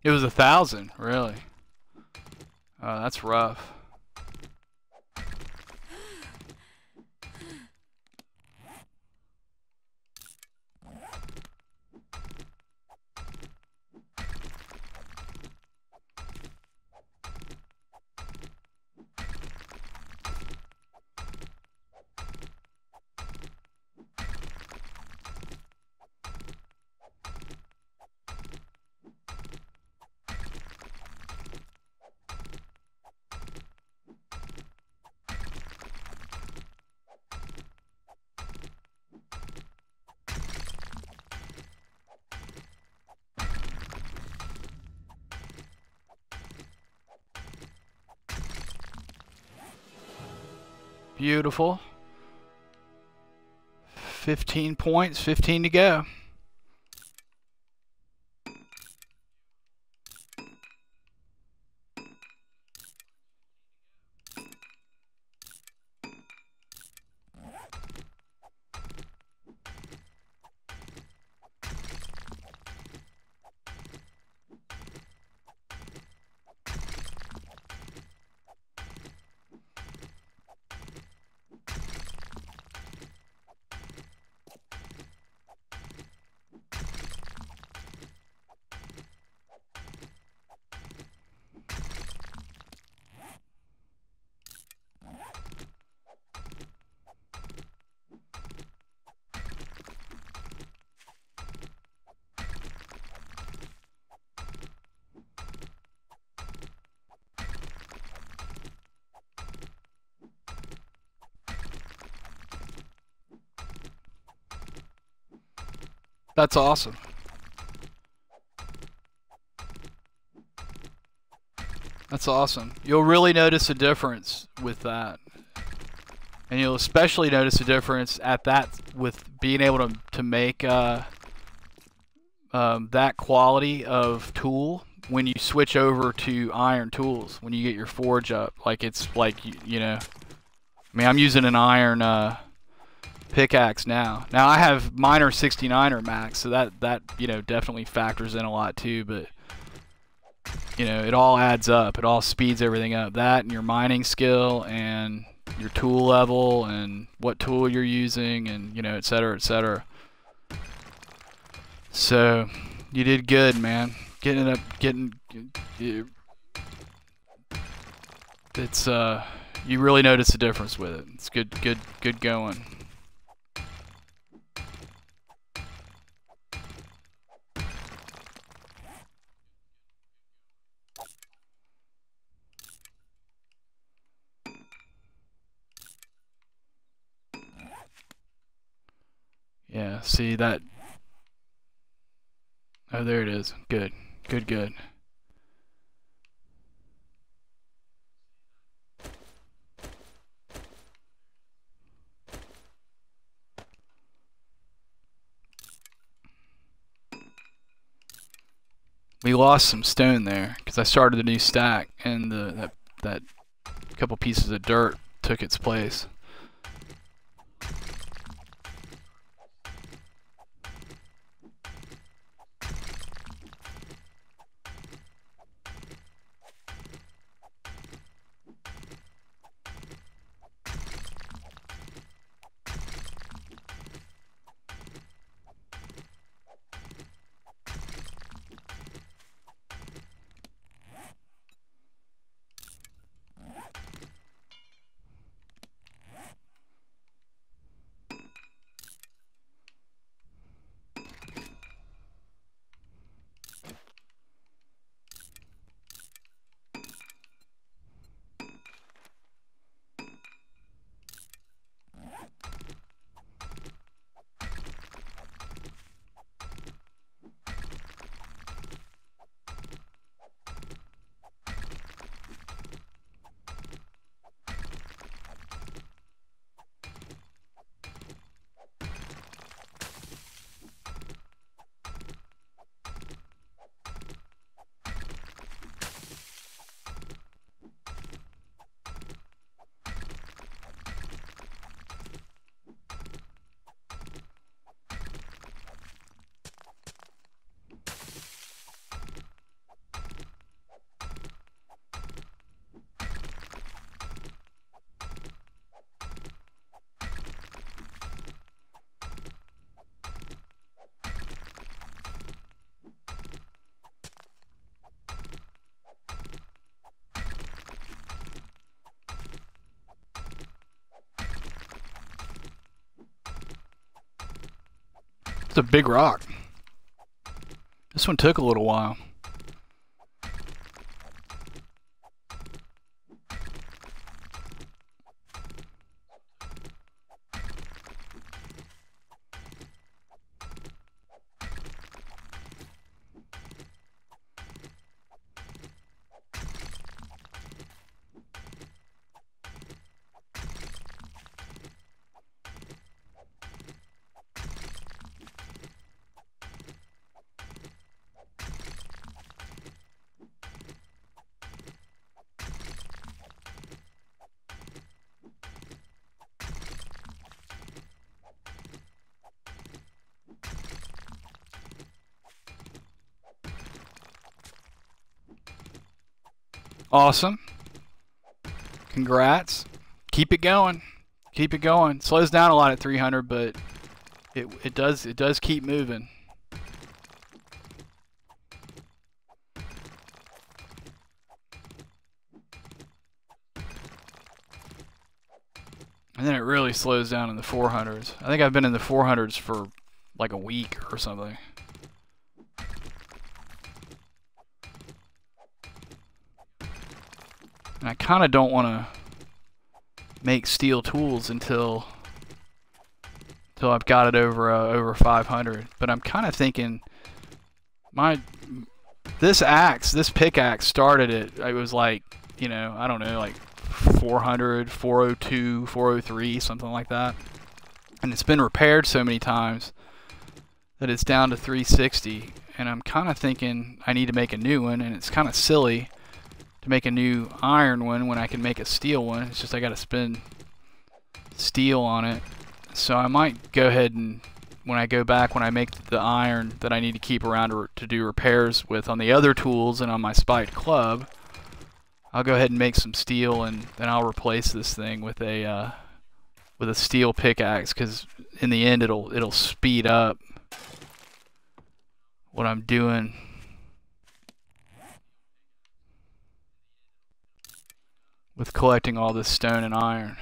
It was 1,000, really. Oh, that's rough. Beautiful. 15 points, 15 to go. That's awesome. That's awesome. You'll really notice a difference with that. And you'll especially notice a difference at that with being able to make that quality of tool when you switch over to iron tools, when you get your forge up. Like, it's like, you know, I mean, I'm using an iron pickaxe now. Now I have miner 69er max, so that you know, definitely factors in a lot too, but you know, it all adds up. It all speeds everything up. That and your mining skill and your tool level and what tool you're using, and you know, et cetera, et cetera. So you did good, man. It's you really notice a difference with it. It's good going. Yeah, see that? Oh, there it is. Good. Good. We lost some stone there because I started a new stack, and that couple pieces of dirt took its place. It's a big rock. This one took a little while. Awesome. Congrats. Keep it going. Keep it going. Slows down a lot at 300, but it does keep moving. And then it really slows down in the 400s. I think I've been in the 400s for like a week or something. And I kind of don't want to make steel tools until I've got it over 500. But I'm kind of thinking this pickaxe started it was like, you know, I don't know, like 400, 402, 403, something like that. And it's been repaired so many times that it's down to 360. And I'm kind of thinking I need to make a new one, and it's kind of silly to make a new iron one when I can make a steel one. It's just I got to spend steel on it. So I might go ahead and when I make the iron that I need to keep around to do repairs with on the other tools and on my spiked club, I'll go ahead and make some steel, and then I'll replace this thing with a steel pickaxe, because in the end it'll speed up what I'm doing. With collecting all this stone and iron.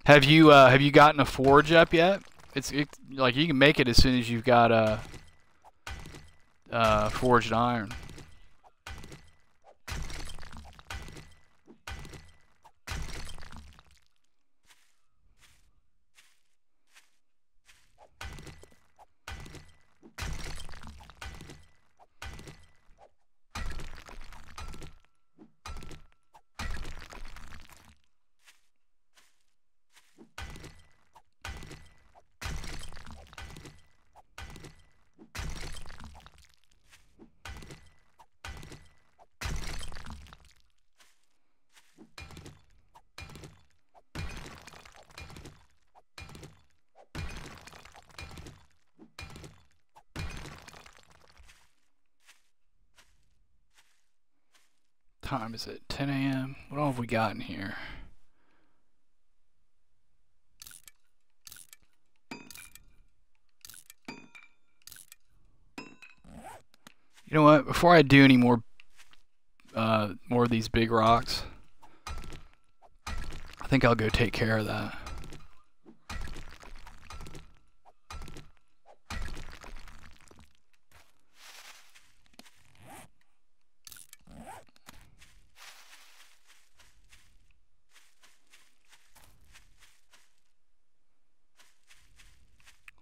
Have you gotten a forge up yet? It's like you can make it as soon as you've got forged iron. Time is it? 10 a.m. What all have we got in here? You know what? Before I do any more of these big rocks, I think I'll go take care of that.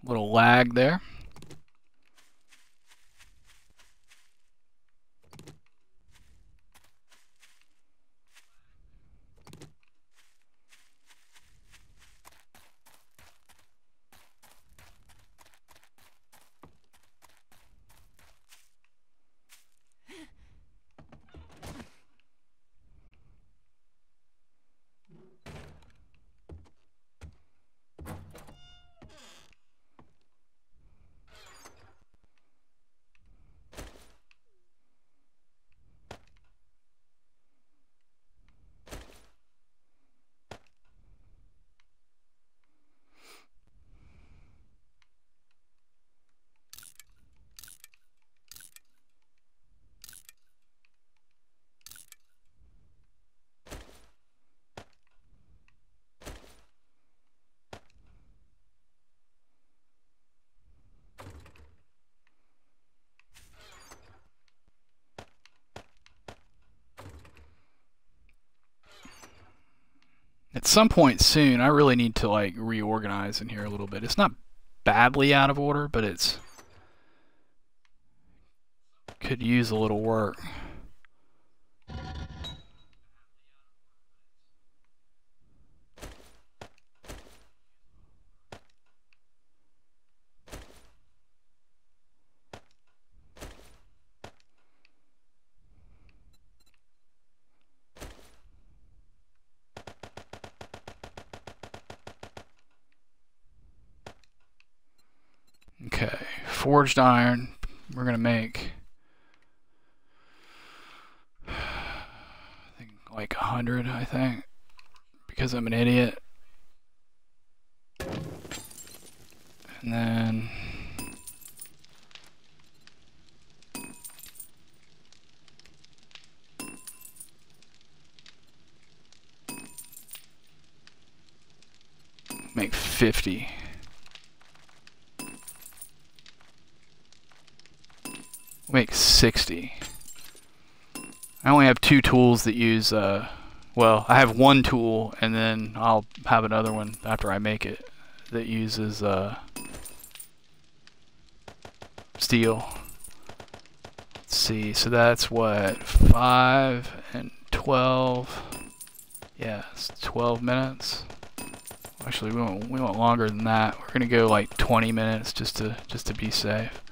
Little lag there. At some point soon, I really need to like reorganize in here a little bit. It's not badly out of order, but it's could use a little work. Okay, forged iron. We're gonna make, I think, like 100. I think, because I'm an idiot. And then make 50. Make 60. I only have 2 tools that use, well, I have 1 tool, and then I'll have another one after I make it that uses steel. Let's see, so that's what, 5 and 12. Yeah, it's 12 minutes. Actually, we want longer than that. We're gonna go like 20 minutes just to be safe.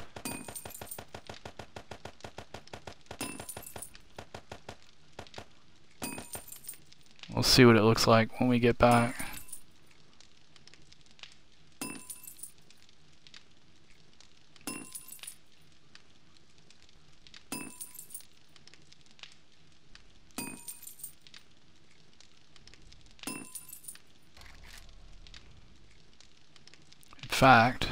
We'll see what it looks like when we get back. In fact,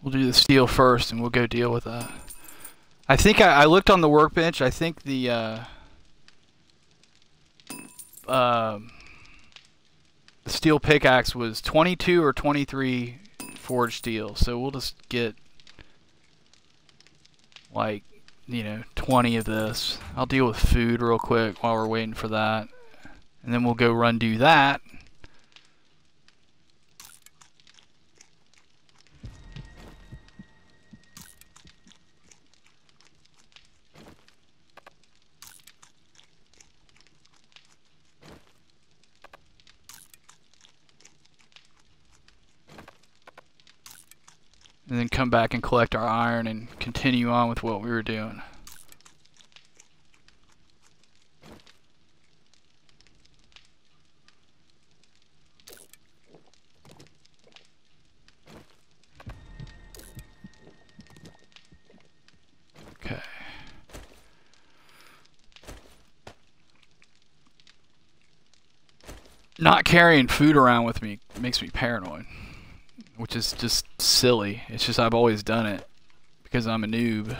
we'll do the steel first and we'll go deal with that. I think I looked on the workbench. I think the steel pickaxe was 22 or 23 forged steel. So we'll just get like, you know, 20 of this. I'll deal with food real quick while we're waiting for that. And then we'll go run do that. And then come back and collect our iron and continue on with what we were doing. Okay. Not carrying food around with me makes me paranoid, which is just silly. It's just I've always done it because I'm a noob,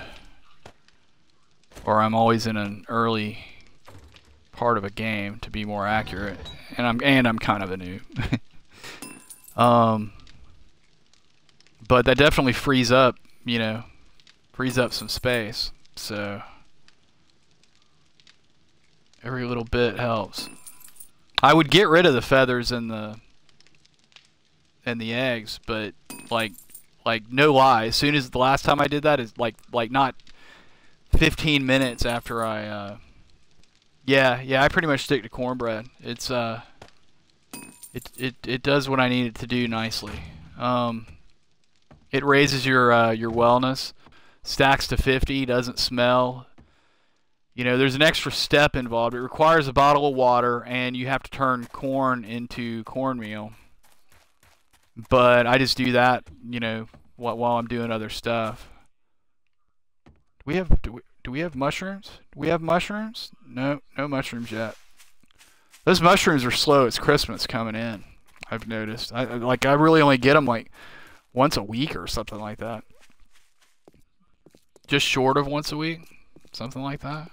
or I'm always in an early part of a game, to be more accurate, and I'm kind of a noob. But that definitely frees up, you know, frees up some space. So every little bit helps. I would get rid of the feathers and the eggs, but like no lie, as soon as the last time I did that is like not 15 minutes after I yeah, I pretty much stick to cornbread. It's it does what I need it to do nicely. It raises your wellness, stacks to 50, doesn't smell. You know, there's an extra step involved. It requires a bottle of water, and you have to turn corn into cornmeal. But I just do that, you know, while I'm doing other stuff. Do we have mushrooms? Do we have mushrooms? No mushrooms yet. Those mushrooms are slow. It's Christmas coming in, I've noticed. I really only get them like once a week or something like that. Just short of once a week, something like that.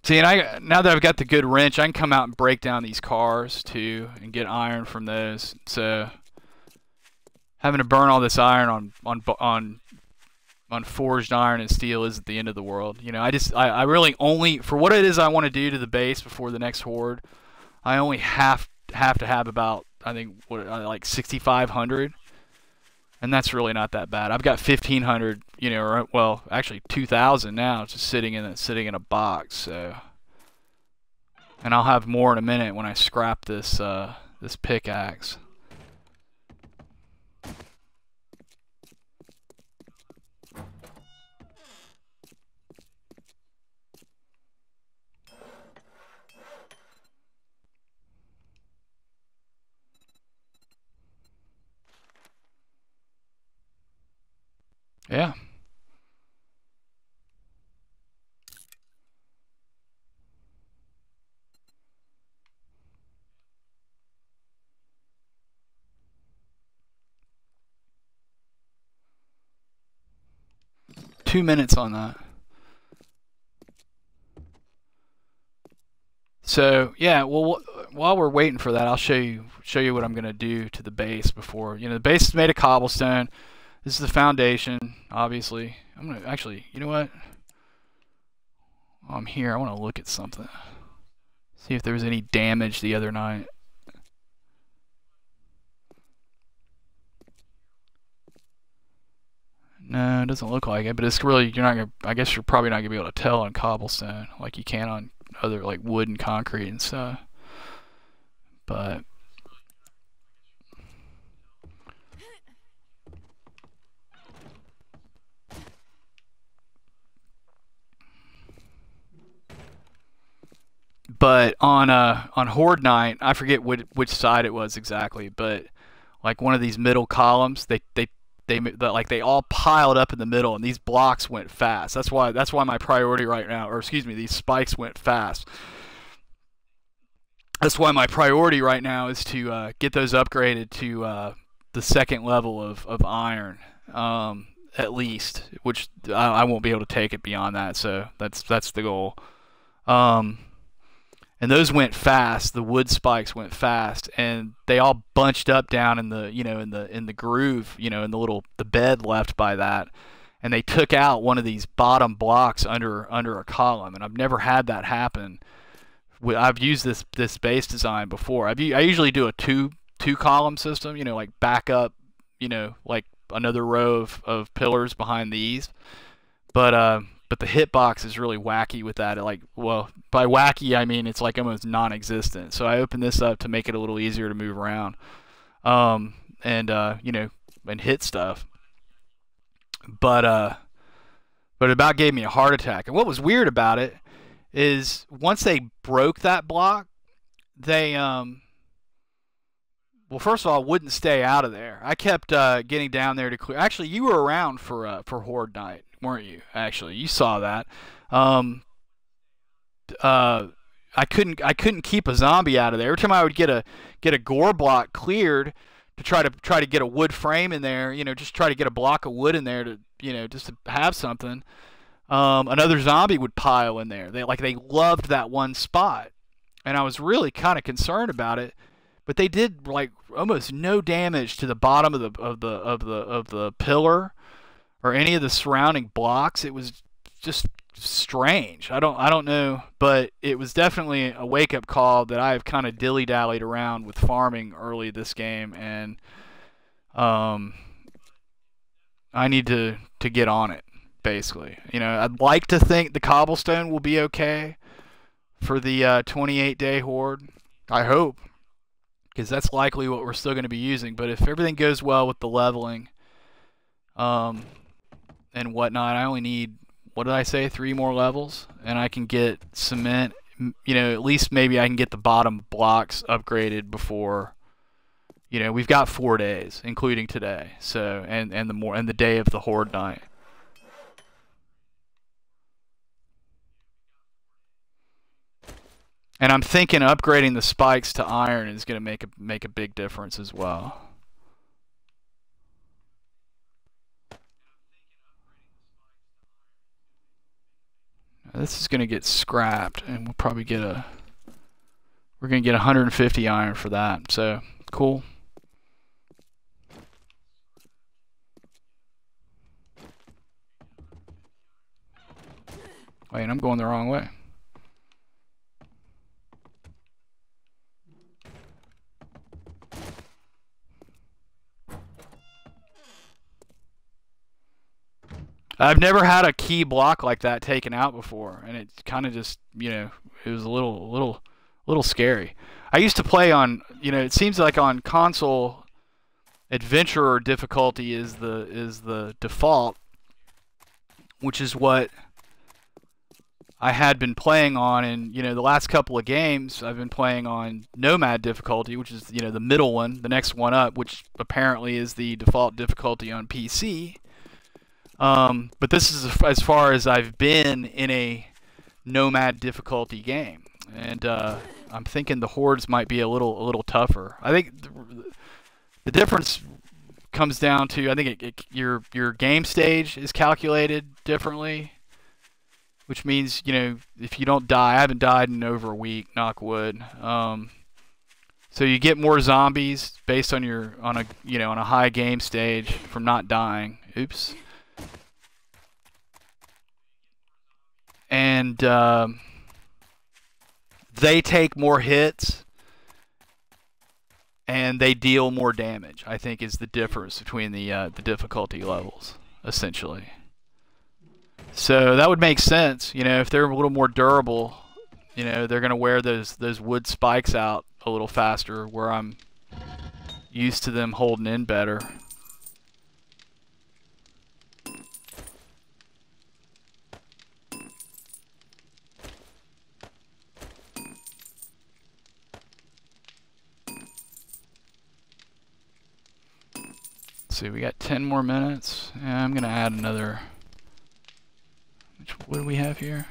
See, and now that I've got the good wrench, I can come out and break down these cars too and get iron from those. So having to burn all this iron on forged iron and steel isn't the end of the world. You know, I really only, for what it is I want to do to the base before the next horde, I only have to have about, I think, like 6,500. And that's really not that bad. I've got 1,500, you know, or, well, actually 2,000 now, just sitting in a box. So, and I'll have more in a minute when I scrap this this pickaxe. Yeah. $2 minutes on that. So yeah, well, while we're waiting for that, I'll show you what I'm gonna do to the base before. You know, the base is made of cobblestone. This is the foundation, obviously. I'm gonna actually, you know what? While I'm here, I want to look at something. See if there was any damage the other night. No, it doesn't look like it, but it's really, you're not gonna, I guess you're probably not gonna be able to tell on cobblestone like you can on other, like, wood and concrete and stuff. But on Horde Night, I forget which side it was exactly, but like one of these middle columns, they all piled up in the middle, and these blocks went fast. That's why my priority right now, or excuse me, these spikes went fast. That's why my priority right now is to get those upgraded to the second level of iron, at least, which I won't be able to take it beyond that. So that's the goal. And those went fast. The wood spikes went fast, and they all bunched up down in the, you know, in the groove, you know, in the bed left by that, and they took out one of these bottom blocks under a column. And I've never had that happen. I've used this base design before. I usually do a two column system, you know, like back up, you know, like another row of pillars behind these, but the hitbox is really wacky with that. Like, well, by wacky I mean it's like almost non-existent. So I opened this up to make it a little easier to move around, you know, and hit stuff. But it about gave me a heart attack. And what was weird about it is once they broke that block, they well, first of all, wouldn't stay out of there. I kept getting down there to clear. Actually, you were around for Horde Night, weren't you? Actually, you saw that. I couldn't keep a zombie out of there. Every time I would get a gore block cleared to try to get a wood frame in there, you know, just try to get a block of wood in there to, you know, just to have something. Another zombie would pile in there. They loved that one spot, and I was really kind of concerned about it. But they did like almost no damage to the bottom of the pillar or any of the surrounding blocks. It was just strange. I don't know, but it was definitely a wake up call that I've kind of dilly dallied around with farming early this game, and I need to get on it. Basically, you know, I'd like to think the cobblestone will be okay for the 28-day horde. I hope, because that's likely what we're still going to be using. But if everything goes well with the leveling and whatnot, I only need, what did I say, 3 more levels, and I can get cement. You know, at least maybe I can get the bottom blocks upgraded before, you know, we've got 4 days, including today. So and the day of the horde night. And I'm thinking upgrading the spikes to iron is going to make a big difference as well. This is gonna get scrapped, and we'll probably get we're gonna get 150 iron for that. So cool. Wait, I'm going the wrong way. I've never had a key block like that taken out before, and it kind of just, you know, it was a little scary. I used to play on, you know, it seems like on console, adventurer difficulty is the default, which is what I had been playing on, and you know, the last couple of games I've been playing on nomad difficulty, which is, you know, the middle one, the next one up, which apparently is the default difficulty on PC. But this is as far as I've been in a nomad difficulty game, and I'm thinking the hordes might be a little tougher. I think the difference comes down to, I think your game stage is calculated differently, which means, you know, if you don't die, I haven't died in over a week, knock wood. So you get more zombies based on on a high game stage from not dying. Oops. And they take more hits and they deal more damage, I think, is the difference between the difficulty levels, essentially. So that would make sense, you know, if they're a little more durable, you know, they're going to wear those wood spikes out a little faster, where I'm used to them holding in better. Let's see, we got 10 more minutes. Yeah, I'm going to add another. What do we have here?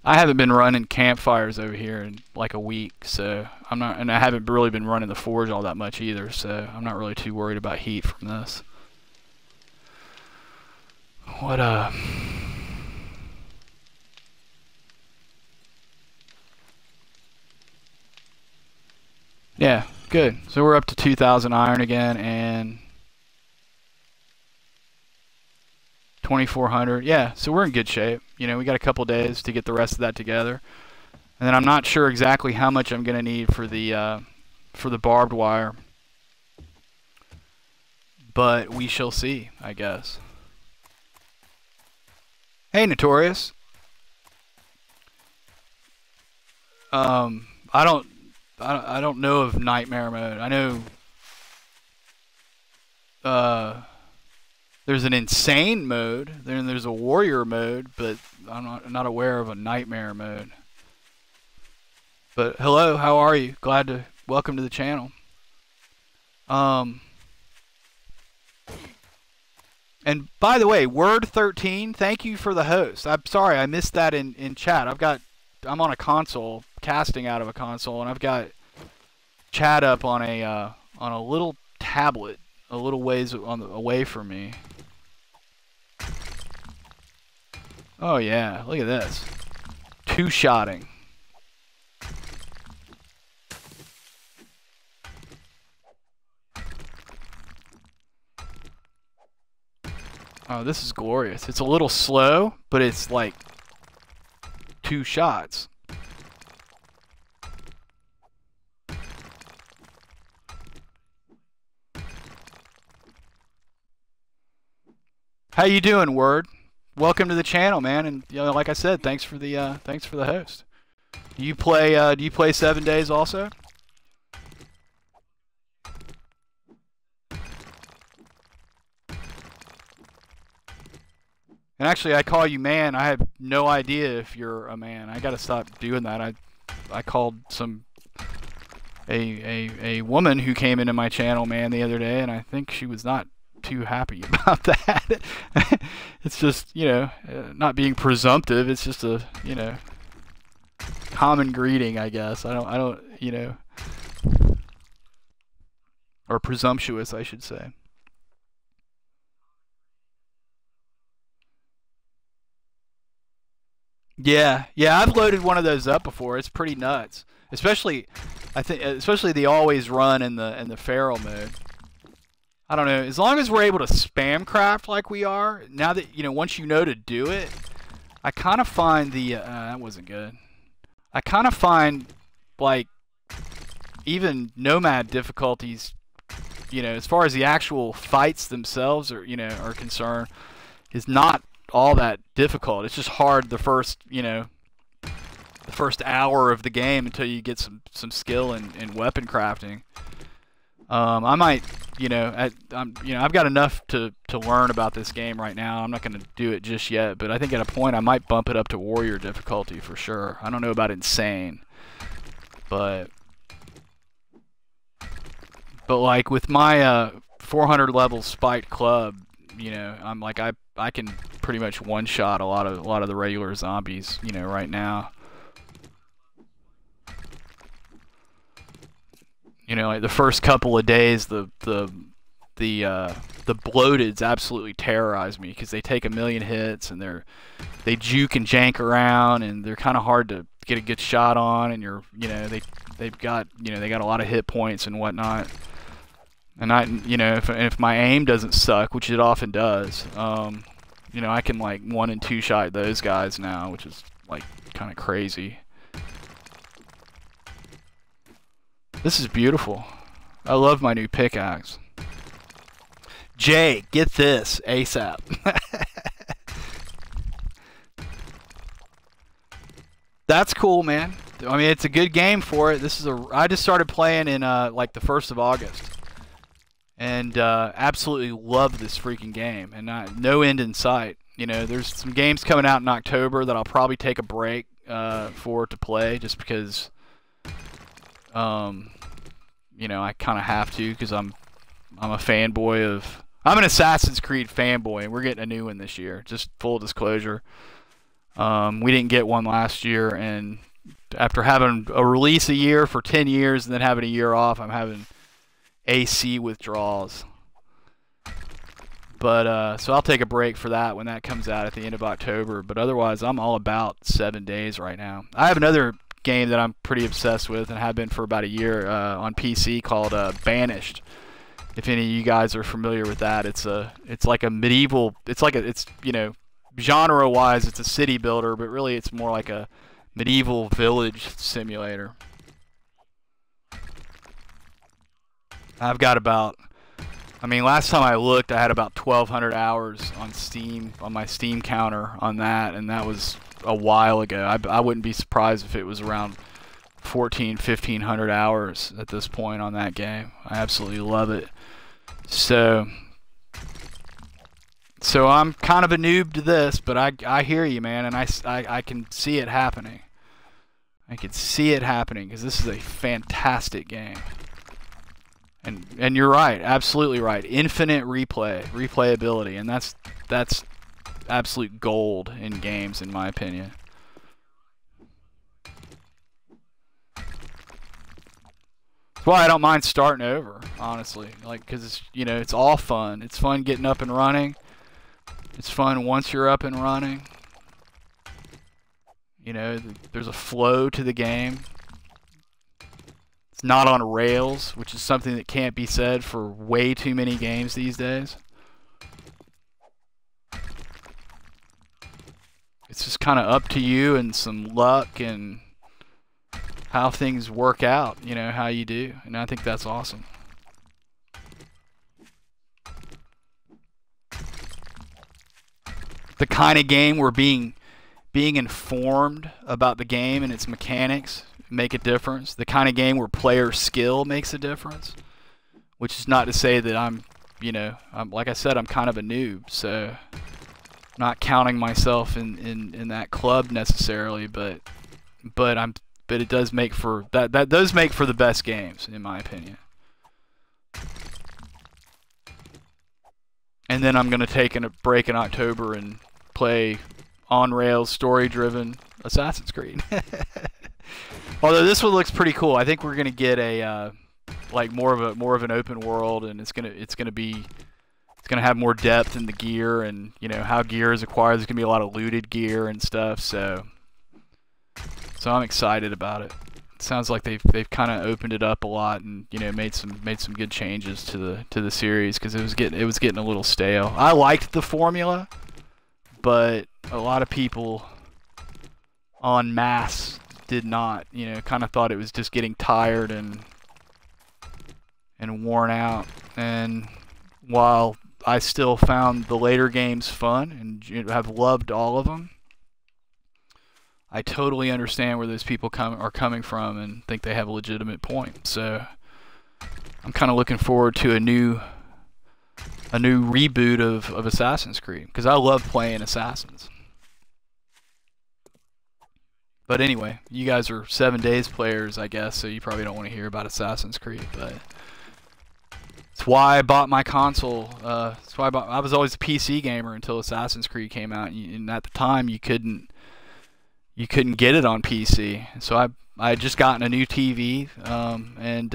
I haven't been running campfires over here in like a week, so I'm not, and I haven't really been running the forge all that much either, so I'm not really too worried about heat from this. What yeah, good. So we're up to 2,000 iron again, and 2,400. Yeah, so we're in good shape. You know, we got a couple days to get the rest of that together, and then I'm not sure exactly how much I'm gonna need for the barbed wire, but we shall see, I guess. Hey, Notorious. I don't know of nightmare mode. I know there's an insane mode, then there's a warrior mode, but I'm not aware of a nightmare mode. But hello, how are you? Welcome to the channel. And by the way, Word13, thank you for the host. I'm sorry I missed that in chat. I'm on a console, casting out of a console, and I've got chat up on a little tablet, a little ways away from me. Oh yeah, look at this. Two-shotting. Oh, this is glorious. It's a little slow, but it's like 2 shots. How you doing, Word? Welcome to the channel, man. And you know, like I said, thanks for the host. Do you play 7 Days also? And actually, I call you man. I have no idea if you're a man. I gotta stop doing that. I called a woman who came into my channel man the other day, and I think she was not too happy about that. It's just, you know, not being presumptive. It's just a, you know, common greeting, I guess. I don't, you know, or presumptuous, I should say. Yeah, yeah, I've loaded one of those up before. It's pretty nuts, especially, I think, especially the always run and the feral mode. I don't know. As long as we're able to spam craft like we are, now that you know, once you know to do it, I kind of find the that wasn't good. I kind of find like even nomad difficulties, you know, as far as the actual fights themselves are, you know, are concerned, is not all that difficult. It's just hard the first, you know, the first hour of the game until you get some skill in weapon crafting. I might, you know, you know, I've got enough to learn about this game right now. I'm not going to do it just yet, but I think at a point I might bump it up to warrior difficulty for sure. I don't know about insane, but like with my 400 level spiked club, you know, I'm like I can pretty much one shot a lot of the regular zombies, you know, right now. You know, like the first couple of days, the bloateds absolutely terrorize me because they take a million hits and they juke and jank around and they're kind of hard to get a good shot on, and you know, they've got, you know, they got a lot of hit points and whatnot. And you know, if my aim doesn't suck, which it often does, you know, I can like 1 and 2 shot those guys now, which is like kind of crazy. This is beautiful. I love my new pickaxe. Jay, get this ASAP. That's cool, man. I mean, it's a good game for it. I just started playing in like the 1st of August. And absolutely love this freaking game, and no end in sight. You know, there's some games coming out in October that I'll probably take a break for to play, just because, you know, I kind of have to, because I'm a fanboy of. I'm an Assassin's Creed fanboy, and we're getting a new one this year. Just full disclosure, we didn't get one last year, and after having a release a year for 10 years and then having a year off, I'm having AC withdrawals. But so I'll take a break for that when that comes out at the end of October. But otherwise, I'm all about 7 days right now. I have another game that I'm pretty obsessed with and have been for about a year on PC called Banished. If any of you guys are familiar with that, it's like a medieval. It's you know, genre-wise, it's a city builder, but really it's more like a medieval village simulator. I've got about, I mean, last time I looked, I had about 1,200 hours on Steam, on my Steam counter on that, and that was a while ago. I wouldn't be surprised if it was around 1,500 hours at this point on that game. I absolutely love it. So I'm kind of a noob to this, but I hear you, man, and I can see it happening. I can see it happening, because this is a fantastic game. And you're right, absolutely right. Infinite replayability, and that's absolute gold in games, in my opinion. That's why I don't mind starting over, honestly. Like, because you know, it's all fun. It's fun getting up and running. It's fun once you're up and running. You know, there's a flow to the game. It's not on rails, which is something that can't be said for way too many games these days. It's just kind of up to you and some luck and how things work out, you know, how you do. And I think that's awesome. The kind of game where being informed about the game and its mechanics make a difference. The kind of game where player skill makes a difference. Which is not to say that I'm, you know, like I said, I'm kind of a noob, so I'm not counting myself in that club necessarily, but it does make for that does make for the best games, in my opinion. And then I'm gonna take a break in October and play on rails story driven Assassin's Creed. Although this one looks pretty cool. I think we're gonna get a like more of an open world, and it's gonna have more depth in the gear, and you know how gear is acquired. There's gonna be a lot of looted gear and stuff. So I'm excited about it. It sounds like they've kind of opened it up a lot, and you know made some good changes to the series, because it was getting a little stale. I liked the formula, but a lot of people en masse did not. You know, kind of thought it was just getting tired and worn out. And while I still found the later games fun and have loved all of them, I totally understand where those people are coming from and think they have a legitimate point. So I'm kind of looking forward to a new reboot of Assassin's Creed, because I love playing Assassins. But anyway, you guys are 7 Days players, I guess, so you probably don't want to hear about Assassin's Creed. But it's why I bought my console. That's why I was always a PC gamer until Assassin's Creed came out, and at the time you couldn't get it on PC. So I had just gotten a new TV, and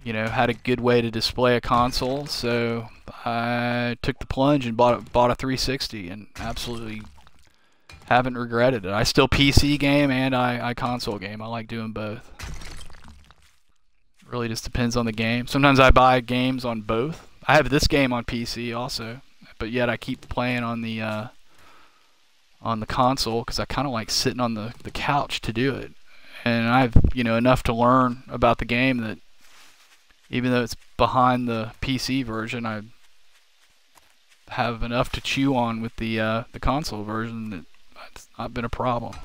you know, had a good way to display a console. So I took the plunge and bought a 360, and absolutely haven't regretted it. I still PC game and I console game. I like doing both. Really just depends on the game. Sometimes I buy games on both. I have this game on PC also, but yet I keep playing on the console, because I kind of like sitting on the couch to do it. And I've, you know, enough to learn about the game that even though it's behind the PC version, I have enough to chew on with the console version that it's not been a problem.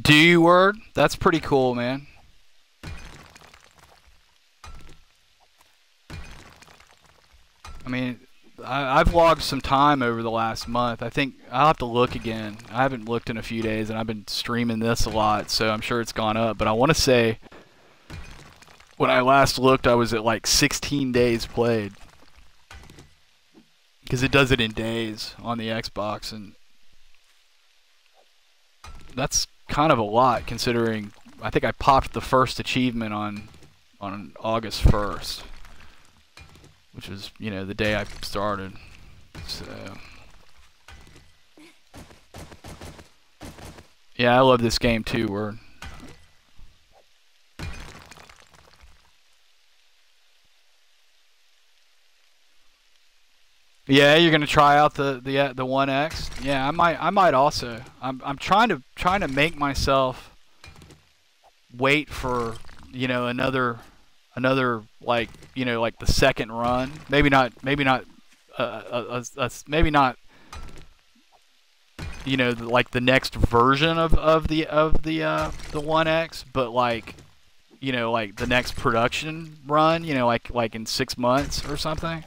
Do you word? That's pretty cool, man. I mean, I've logged some time over the last month. I think I'll have to look again. I haven't looked in a few days, and I've been streaming this a lot, so I'm sure it's gone up. But I want to say, when I last looked, I was at like 16 days played, because it does it in days on the Xbox, and that's kind of a lot, considering I think I popped the first achievement on August 1st. Which was, you know, the day I started. So yeah, I love this game too. Yeah, you're gonna try out the 1X. Yeah, I might also. I'm trying to make myself wait for, you know, another like, you know, like the second run. Maybe not maybe not, you know, like the next version of the 1X, but like, you know, like the next production run, you know, like in 6 months or something,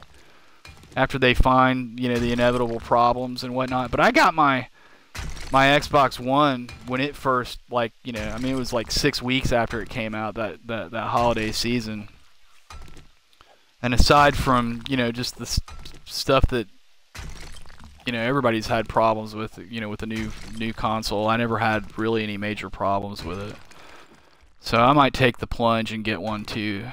after they find, you know, the inevitable problems and whatnot. But I got my Xbox One when it first, like, you know, I mean, it was like 6 weeks after it came out, that holiday season. And aside from, you know, just the stuff that, you know, everybody's had problems with, you know, with the new console, I never had really any major problems with it. So I might take the plunge and get one too.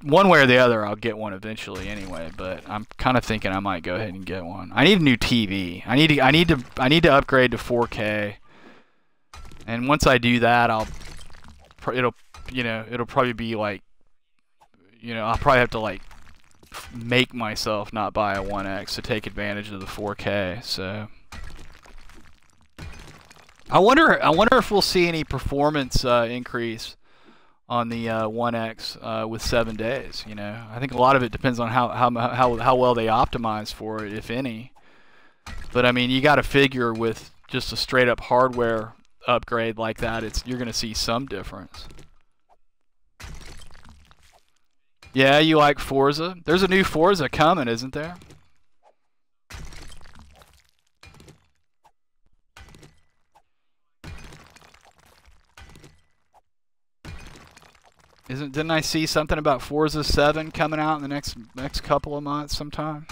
One way or the other, I'll get one eventually anyway, but I'm kind of thinking I might go ahead and get one. I need a new TV. I need to upgrade to 4K. And once I do that, it'll probably be like, you know, I'll probably have to like make myself not buy a 1X to take advantage of the 4K. So I wonder if we'll see any performance increase on the 1X with 7 days. You know, I think a lot of it depends on how well they optimize for it, if any. But I mean, you got to figure with just a straight up hardware upgrade like that, you're going to see some difference. Yeah, you like Forza? There's a new Forza coming, isn't there? Didn't I see something about Forza 7 coming out in the next couple of months sometime?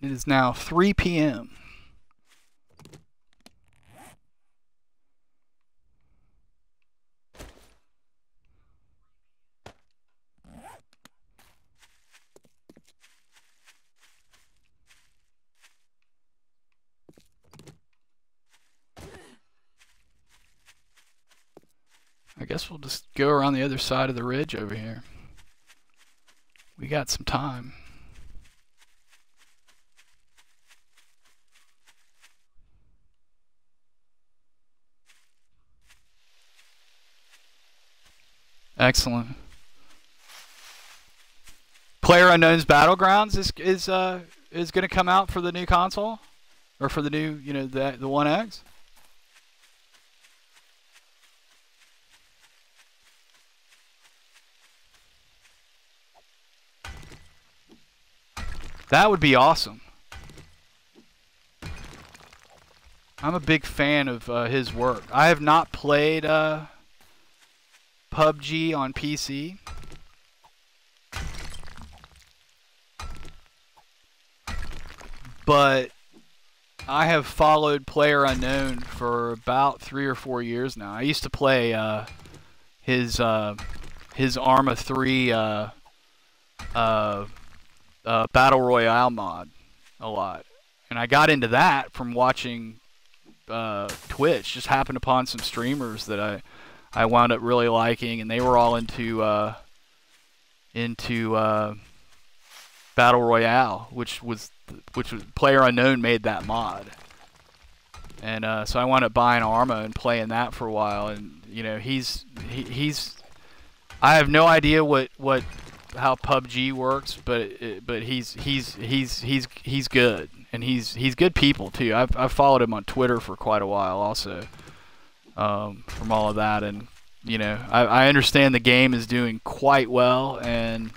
It is now 3 p.m. I guess we'll just go around the other side of the ridge over here. We got some time. Excellent. PlayerUnknown's Battlegrounds is going to come out for the new console, or for the new, the One X. That would be awesome. I'm a big fan of his work. I have not played PUBG on PC. But I have followed PlayerUnknown for about 3 or 4 years now. I used to play his Arma 3 Battle Royale mod a lot. And I got into that from watching Twitch. Just happened upon some streamers that I wound up really liking, and they were all into Battle Royale, which was PlayerUnknown made that mod. And so I wound up buying Arma and playing that for a while, and he's I have no idea how PUBG works, but he's good, and he's good people too. I've followed him on Twitter for quite a while also, from all of that, and I understand the game is doing quite well, and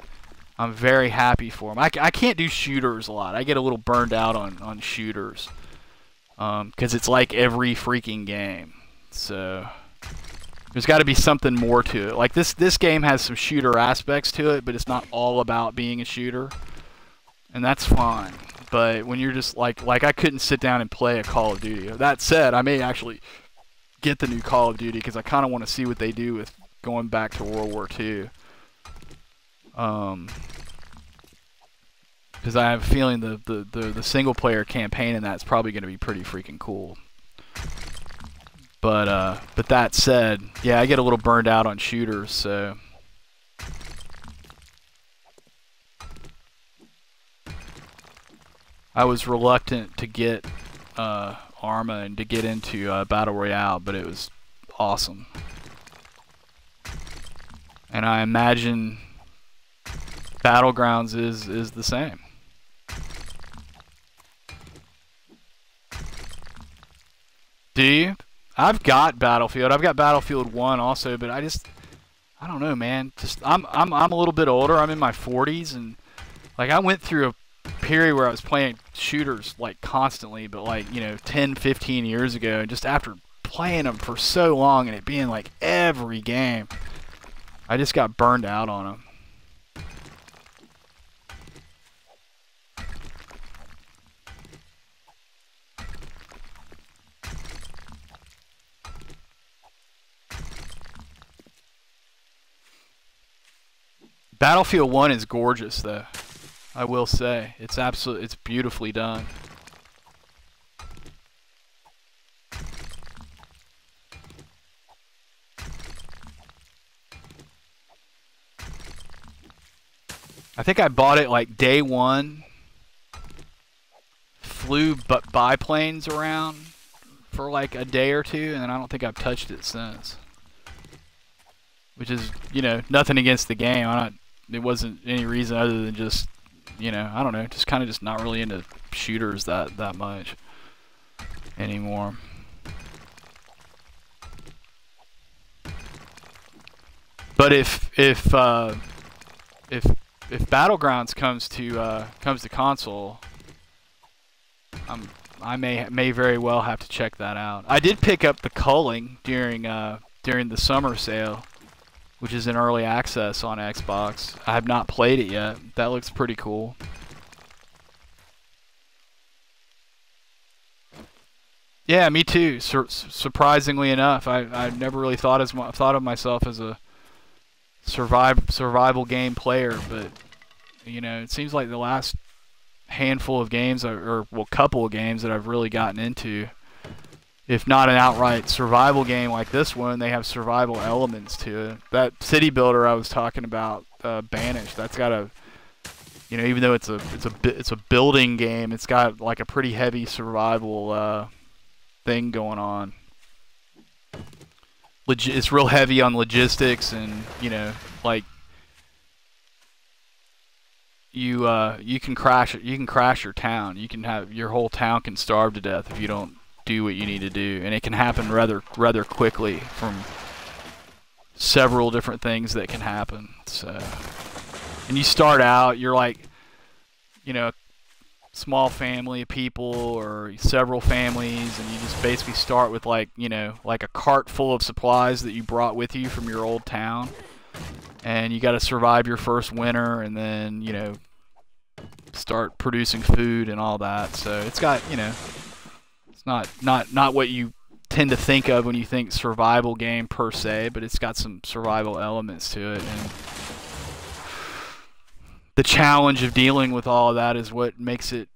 I'm very happy for him. I can't do shooters a lot. I get a little burned out on shooters, because it's like every freaking game. So there's got to be something more to it. Like this game has some shooter aspects to it, but it's not all about being a shooter, and that's fine. But when you're just like I couldn't sit down and play a Call of Duty. That said, I may actually get the new Call of Duty because I kind of want to see what they do with going back to World War II. Because I have a feeling the single player campaign in that's probably going to be pretty freaking cool. But that said, yeah, I get a little burned out on shooters, so I was reluctant to get Arma and to get into Battle Royale, but it was awesome. And I imagine Battlegrounds is the same. Do you? I've got Battlefield. I've got Battlefield 1 also, but I don't know, man. I'm a little bit older. I'm in my 40s, and like I went through a period where I was playing shooters like constantly, but like 10, 15 years ago, and just after playing them for so long and it being like every game, I just got burned out on them. Battlefield 1 is gorgeous, though. I will say it's beautifully done. I think I bought it like day one. Flew biplanes around for like a day or two, and then I don't think I've touched it since. Which is, nothing against the game. It wasn't any reason other than just you know, I don't know, just kind of just not really into shooters that much anymore. But if Battlegrounds comes to console, I may very well have to check that out. I did pick up the Culling during the summer sale, which is in early access on Xbox. I have not played it yet. That looks pretty cool. Yeah, me too. Surprisingly enough, I never really thought of myself as a survival game player, but you know, it seems like the last handful of games, or well, couple of games that I've really gotten into, if not an outright survival game like this one, they have survival elements to it. That city builder I was talking about, Banished, that's got a, you know, even though it's a building game, it's got like a pretty heavy survival thing going on. It's real heavy on logistics, and you know, like you can crash your town. You can have your whole town can starve to death if you don't do what you need to do, and it can happen rather quickly from several different things that can happen. So, and you start out, you're like, you know, small family of people or several families, and you just basically start with like, you know, like a cart full of supplies that you brought with you from your old town, and you got to survive your first winter, and then, you know, start producing food and all that. So it's got, you know, it's not what you tend to think of when you think survival game per se, but it's got some survival elements to it, and the challenge of dealing with all of that is what makes it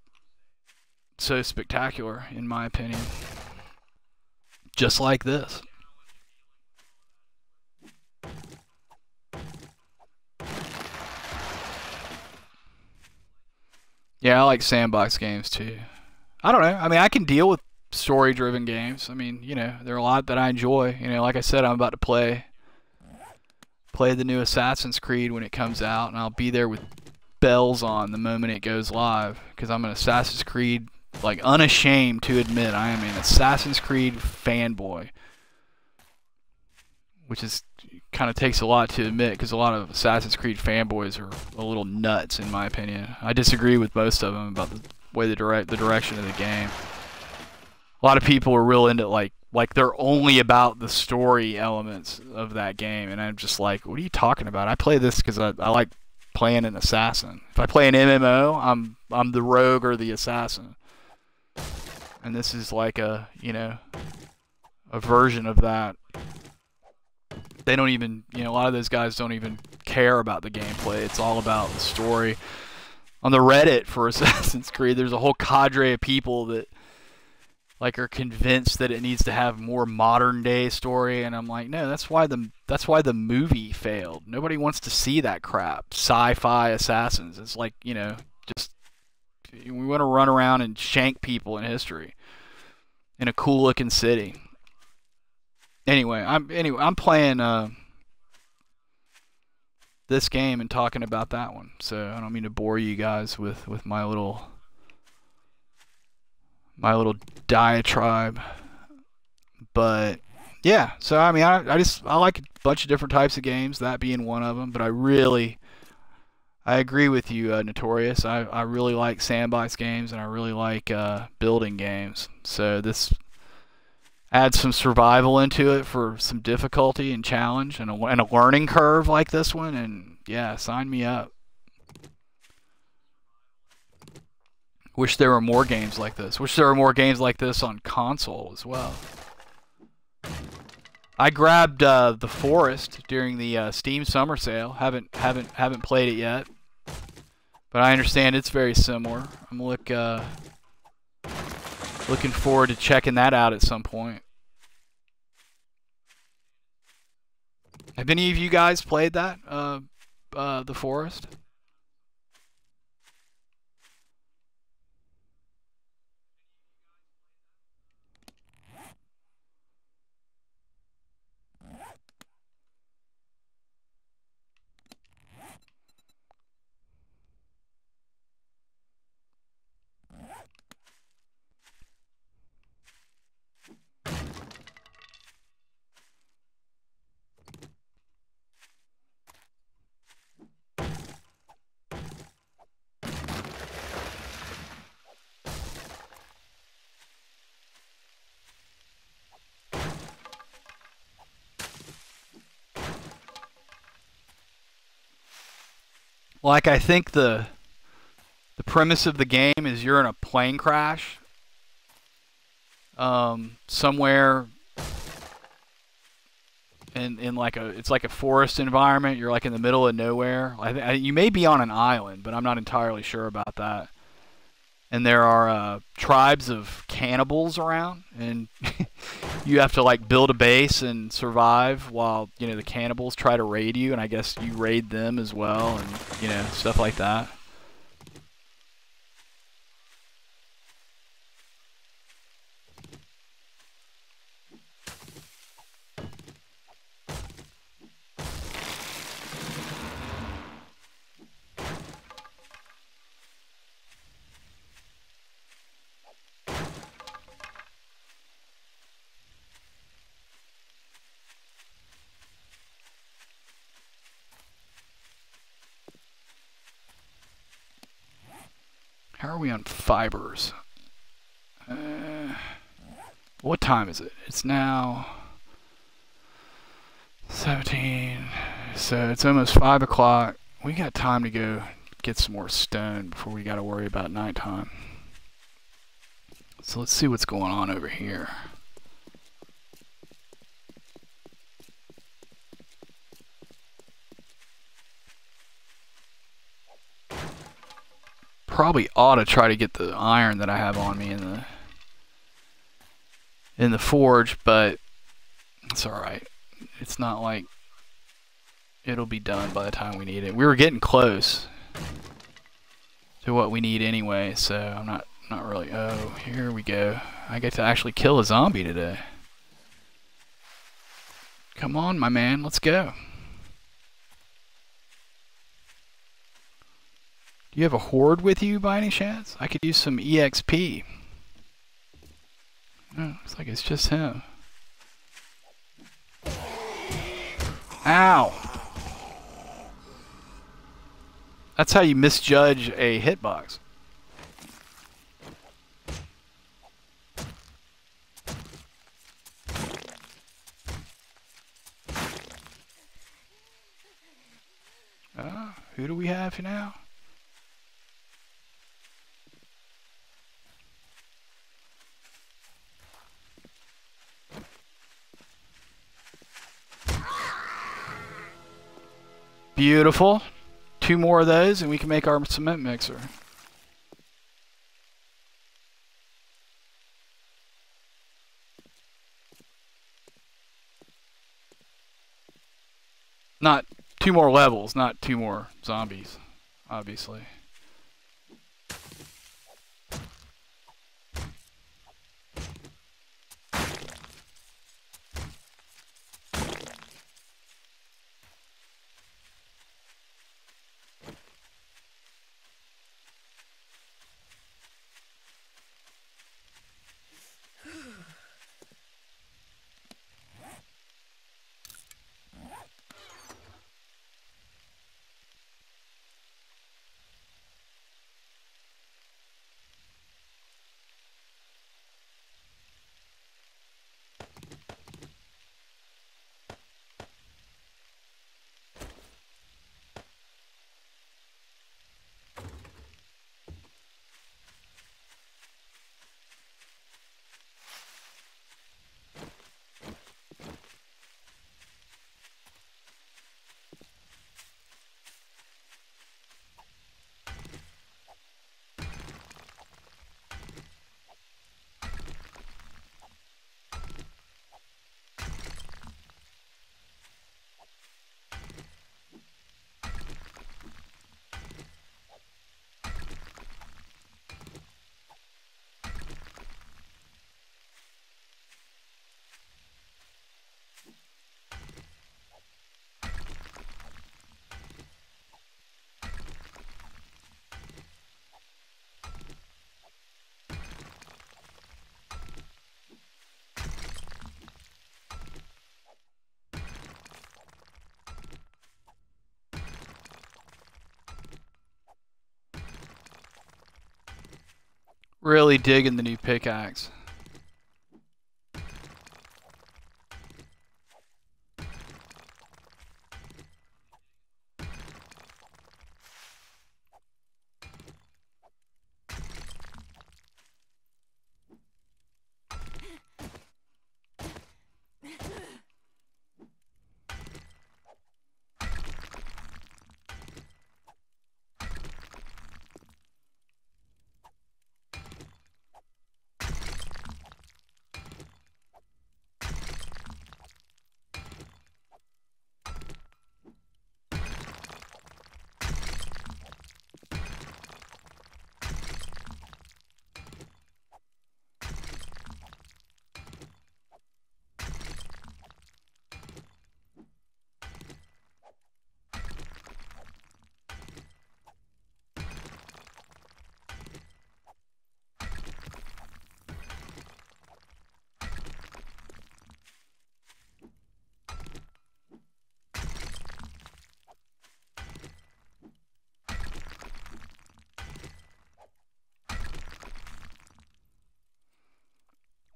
so spectacular, in my opinion. Just like this. Yeah, I like sandbox games too. I don't know. I mean, I can deal with story-driven games. I mean, you know, there are a lot that I enjoy. You know, like I said, I'm about to play the new Assassin's Creed when it comes out, and I'll be there with bells on the moment it goes live, because I'm an Assassin's Creed, like, unashamed to admit I am an Assassin's Creed fanboy, which is kind of takes a lot to admit, because a lot of Assassin's Creed fanboys are a little nuts, in my opinion. I disagree with most of them about the way the direction of the game. A lot of people are real into like they're only about the story elements of that game, and I'm just like, what are you talking about? I play this because I like playing an assassin. If I play an MMO, I'm the rogue or the assassin, and this is like a, you know, a version of that. They don't even, you know, a lot of those guys don't even care about the gameplay. It's all about the story. On the Reddit for Assassin's Creed, there's a whole cadre of people that like are convinced that it needs to have more modern day story, and I'm like, no, that's why the movie failed. Nobody wants to see that crap. Sci-fi assassins. It's like, you know, just we want to run around and shank people in history in a cool looking city. Anyway, I'm playing this game and talking about that one. So I don't mean to bore you guys with my little diatribe, but yeah. So I mean, I like a bunch of different types of games, that being one of them. But I agree with you, Notorious. I really like sandbox games, and I really like building games. So this adds some survival into it for some difficulty and challenge, and a learning curve like this one. And yeah, sign me up. Wish there were more games like this. Wish there were more games like this on console as well. I grabbed The Forest during the Steam Summer Sale. Haven't played it yet, but I understand it's very similar. I'm looking forward to checking that out at some point. Have any of you guys played that, The Forest? Like, I think the premise of the game is you're in a plane crash somewhere in like it's like a forest environment. You're like in the middle of nowhere. You may be on an island, but I'm not entirely sure about that. And there are tribes of cannibals around, and you have to like build a base and survive while the cannibals try to raid you, and I guess you raid them as well, and stuff like that. How are we on fibers? What time is it? It's now 17. So it's almost 5 o'clock. We got time to go get some more stone before we got to worry about nighttime. So let's see what's going on over here. Probably ought to try to get the iron that I have on me in the forge, but it's alright. It's not like it'll be done by the time we need it. We were getting close to what we need anyway, so I'm not really. Oh, here we go. I get to actually kill a zombie today. Come on, my man, let's go. Do you have a horde with you by any chance? I could use some EXP. No, looks like it's just him. Ow! That's how you misjudge a hitbox. Who do we have now? Beautiful. 2 more of those and we can make our cement mixer. Not 2 more levels, not 2 more zombies, obviously. Really digging the new pickaxe.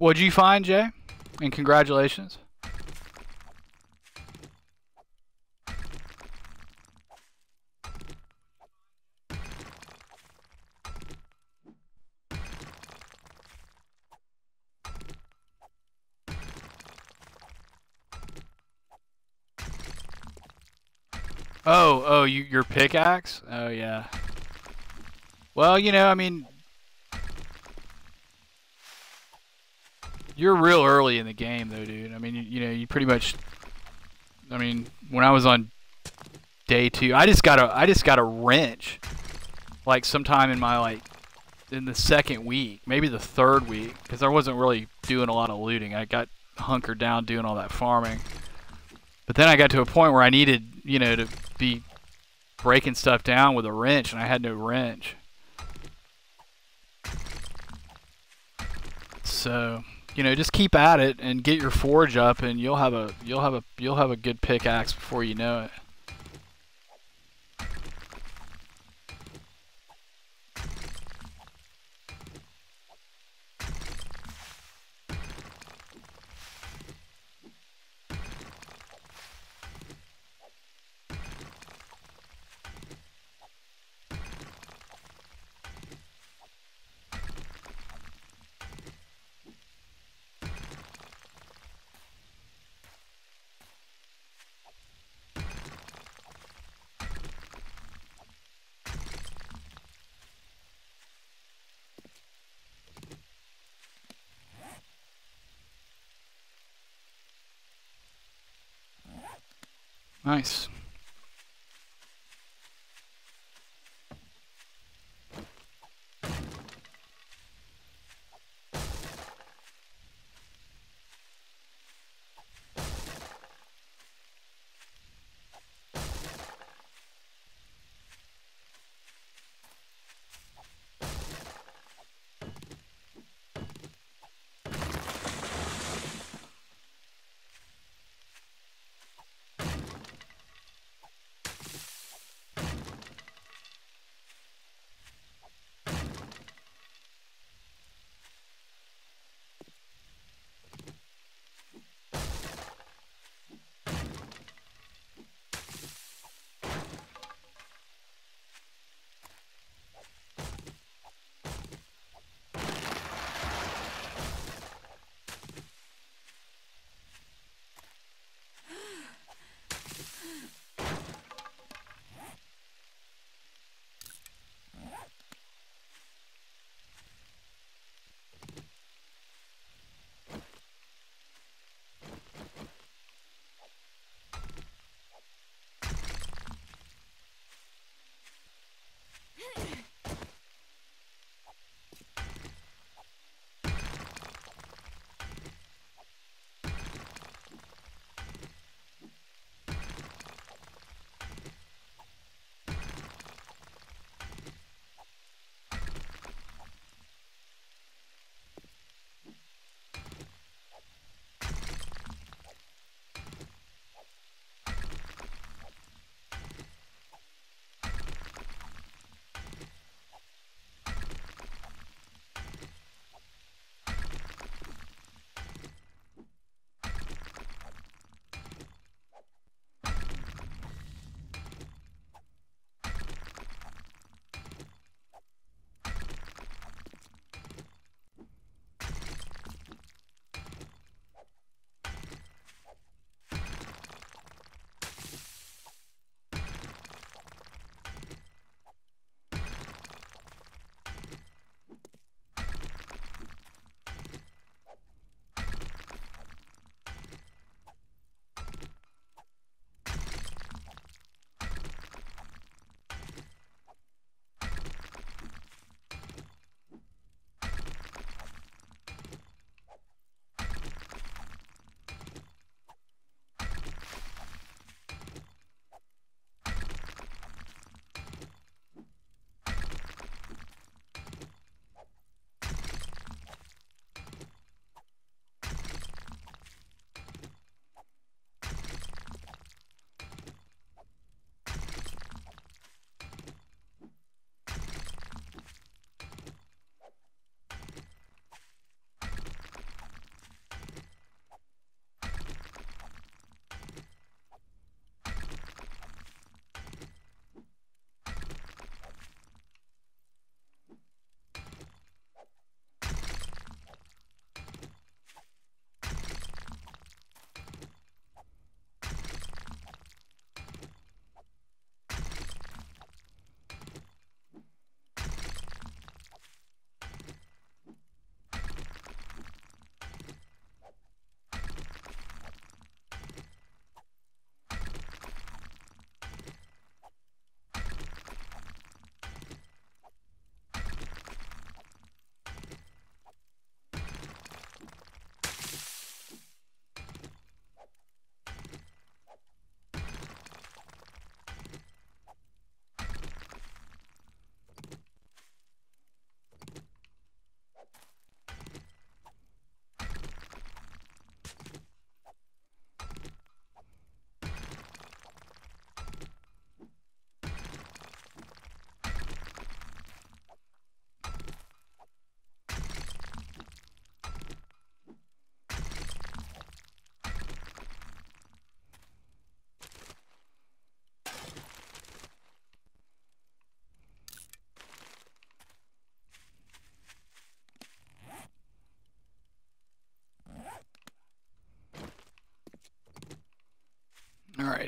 What'd you find, Jay? And congratulations. Oh, your pickaxe? Oh, yeah. Well, you know, I mean, you're real early in the game, though, dude. I mean, you know, you pretty much. I mean, when I was on day 2, I just got a wrench, like sometime in my in the second week, maybe the third week, because I wasn't really doing a lot of looting. I got hunkered down doing all that farming. But then I got to a point where I needed, you know, to be breaking stuff down with a wrench, and I had no wrench. So, you know, just keep at it and get your forge up, and you'll have a good pickaxe before you know it. Nice.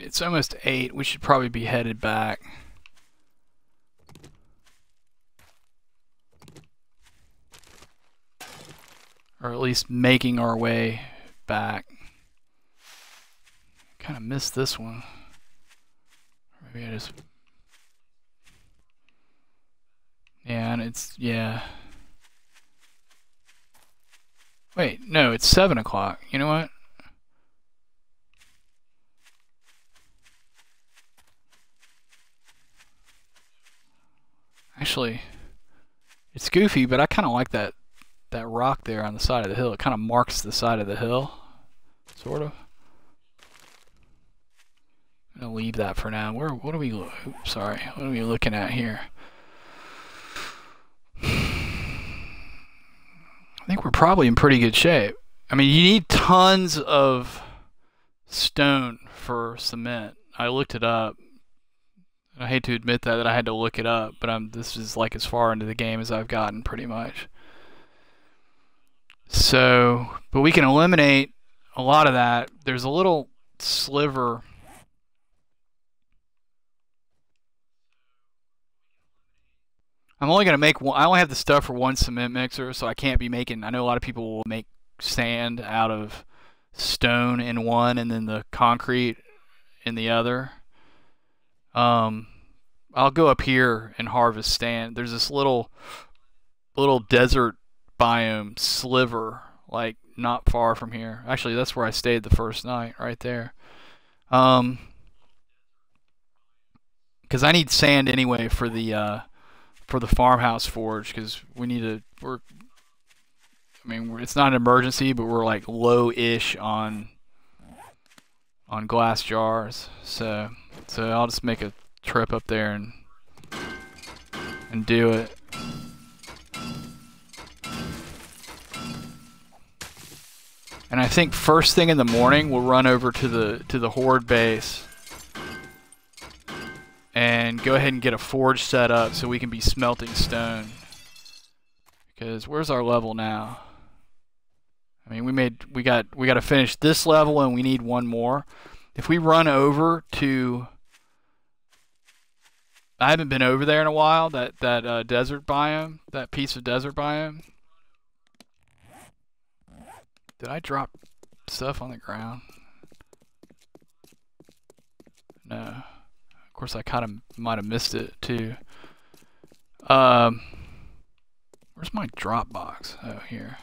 It's almost 8. We should probably be headed back. Or at least making our way back. Kind of missed this one. Maybe I just... Yeah, and it's... Yeah. Wait, no, it's 7 o'clock. You know what? Actually, it's goofy, but I kind of like that rock there on the side of the hill. It kind of marks the side of the hill, sort of. I'm gonna leave that for now. What are we? Oops, sorry. What are we looking at here? I think we're probably in pretty good shape. I mean, you need tons of stone for cement. I looked it up. I hate to admit that I had to look it up, but this is like as far into the game as I've gotten, pretty much. So, but we can eliminate a lot of that. There's a little sliver. I'm only gonna make one. I only have the stuff for one cement mixer, so I can't be making. I know a lot of people will make sand out of stone in one and then the concrete in the other. I'll go up here and harvest sand. There's this little desert biome sliver, like not far from here. Actually, that's where I stayed the first night, right there. Because I need sand anyway for the farmhouse forge, because we need to. I mean, it's not an emergency, but we're like low-ish on glass jars. So I'll just make a trip up there and do it. And I think first thing in the morning we'll run over to the horde base and go ahead and get a forge set up so we can be smelting stone. Because where's our level now? I mean, we got to finish this level and we need one more. If we run over to, I haven't been over there in a while, that desert biome, that piece of desert biome. Did I drop stuff on the ground? No. Of course, I kind of might have missed it too. Where's my drop box? Oh, here.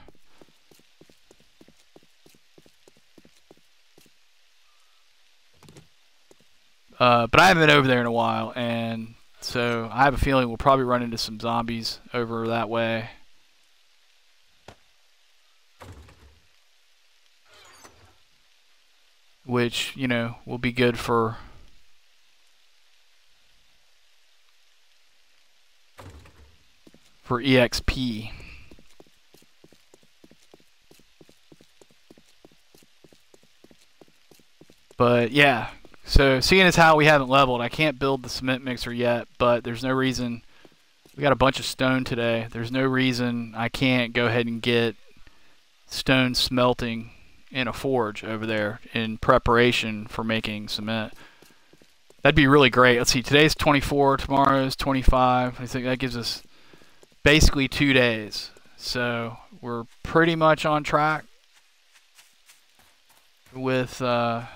But I haven't been over there in a while, and so I have a feeling we'll probably run into some zombies over that way. Which, you know, will be good for EXP. But yeah, so seeing as how we haven't leveled, I can't build the cement mixer yet, but there's no reason. We got a bunch of stone today. There's no reason I can't go ahead and get stone smelting in a forge over there in preparation for making cement. That'd be really great. Let's see, today's 24, tomorrow's 25. I think that gives us basically 2 days. So we're pretty much on track with our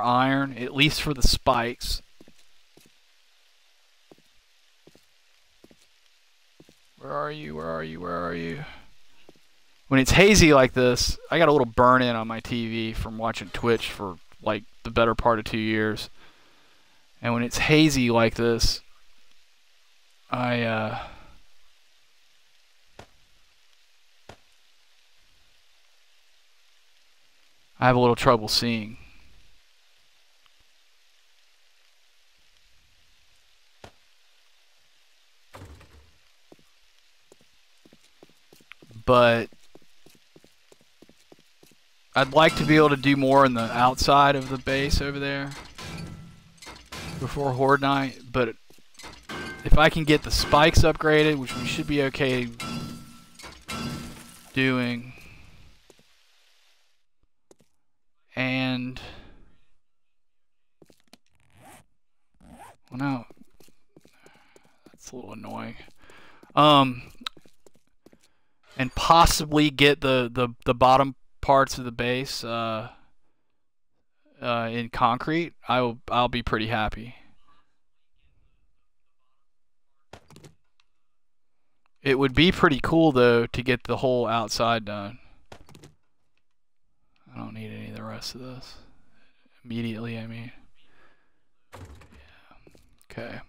iron, at least for the spikes. Where are you? Where are you? Where are you? When it's hazy like this, I got a little burn-in on my TV from watching Twitch for like the better part of 2 years. And when it's hazy like this, I have a little trouble seeing. But I'd like to be able to do more in the outside of the base over there before Horde Night, but if I can get the spikes upgraded, which we should be okay doing, Well, now that's a little annoying. And possibly get the bottom parts of the base in concrete. I'll be pretty happy. It would be pretty cool though to get the whole outside done. I don't need any of the rest of this immediately. I mean, yeah. Okay.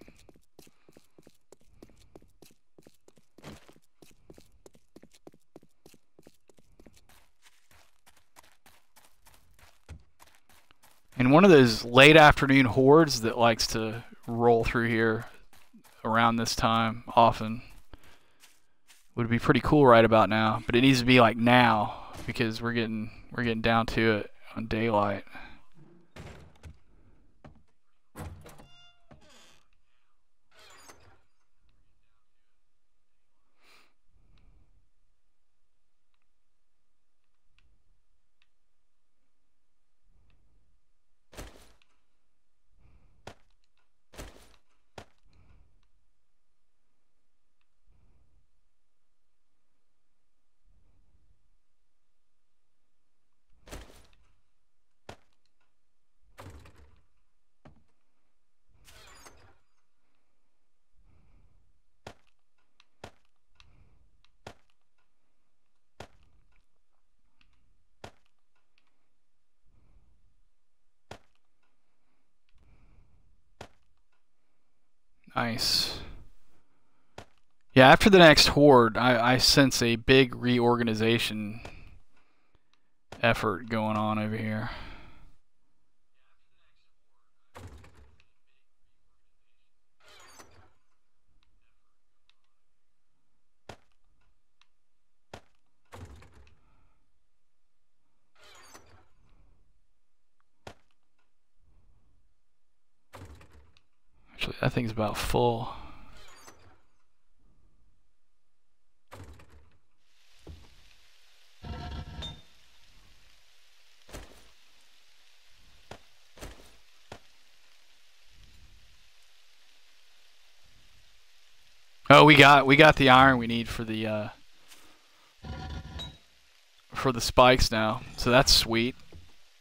And one of those late afternoon hordes that likes to roll through here around this time often would be pretty cool right about now, but it needs to be like now because we're getting down to it on daylight. Nice. Yeah, after the next horde, I sense a big reorganization effort going on over here. Actually, that thing's about full. Oh, we got the iron we need for the spikes now, so that's sweet.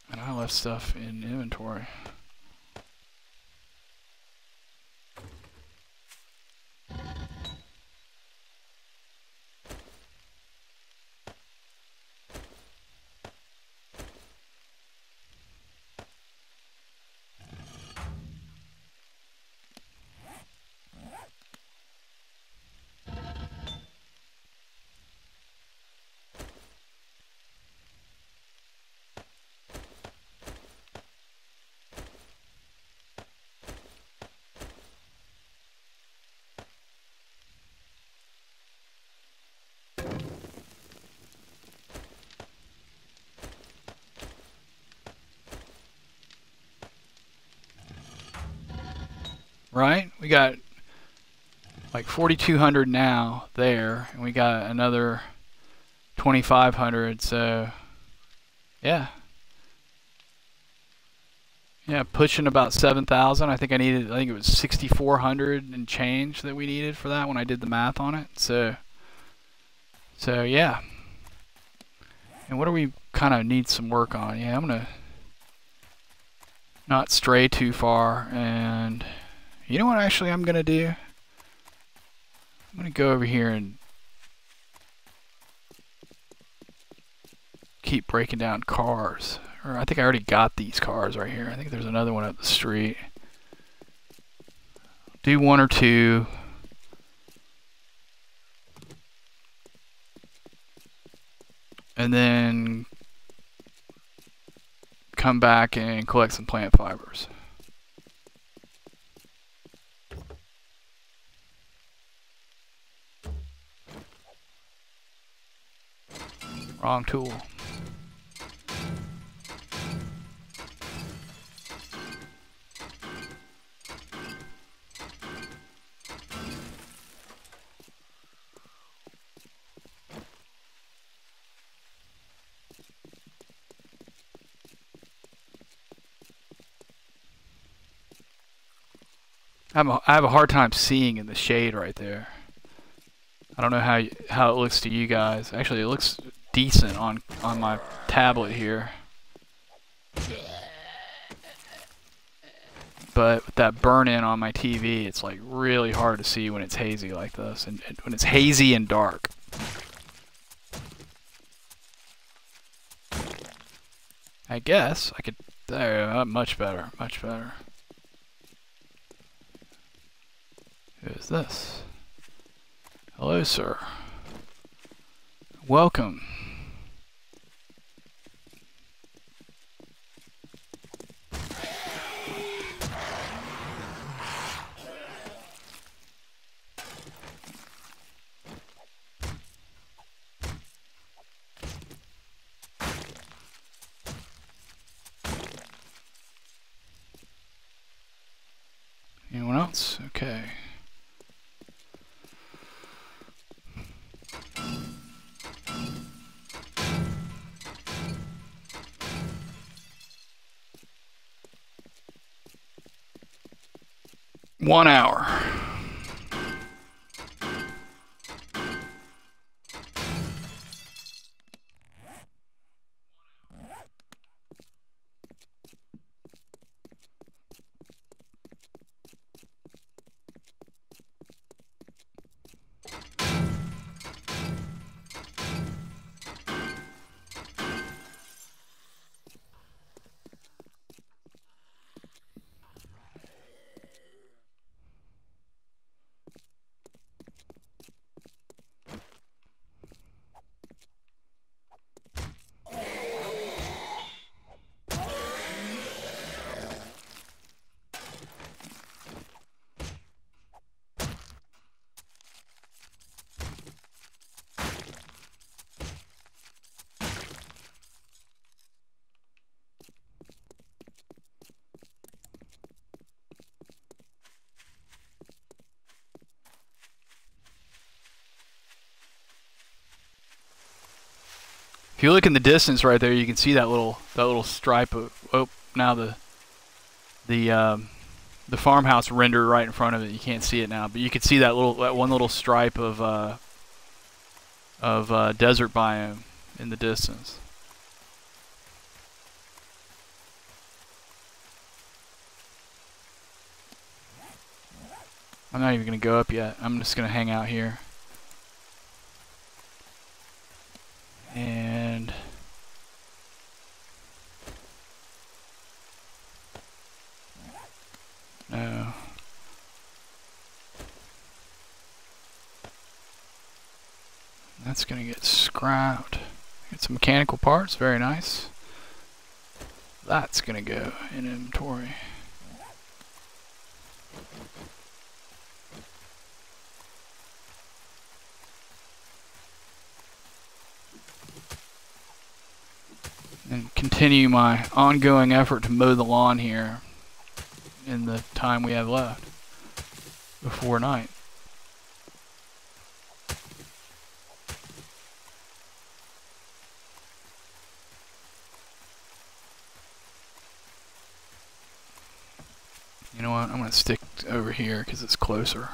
And I left stuff in inventory. Right? We got like 4,200 now there, and we got another 2,500. So, yeah, pushing about 7,000. I think it was 6,400 and change that we needed for that when I did the math on it. So yeah. And what do we kind of need some work on? Yeah, I'm gonna not stray too far, and you know what actually I'm gonna do? I'm gonna go over here and keep breaking down cars. Or I think I already got these cars right here. I think there's another one up the street. Do one or two. And then come back and collect some plant fibers. Wrong tool. I have a hard time seeing in the shade right there. I don't know how it looks to you guys. Actually, it looks decent on my tablet here. But with that burn-in on my TV, it's like really hard to see when it's hazy like this, and when it's hazy and dark. I guess I could. There, much better, much better. Who is this? Hello, sir. Welcome. Anyone else? Okay. One hour. If you look in the distance right there, you can see that little stripe of. Oh, now the farmhouse rendered right in front of it. You can't see it now, but you can see that one little stripe of desert biome in the distance. I'm not even gonna go up yet. I'm just gonna hang out here. And no. That's gonna get scrapped. Get some mechanical parts, very nice. That's gonna go in inventory. And continue my ongoing effort to mow the lawn here in the time we have left before night. You know what? I'm going to stick over here because it's closer.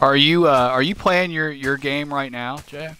Are you playing your game right now, Jay?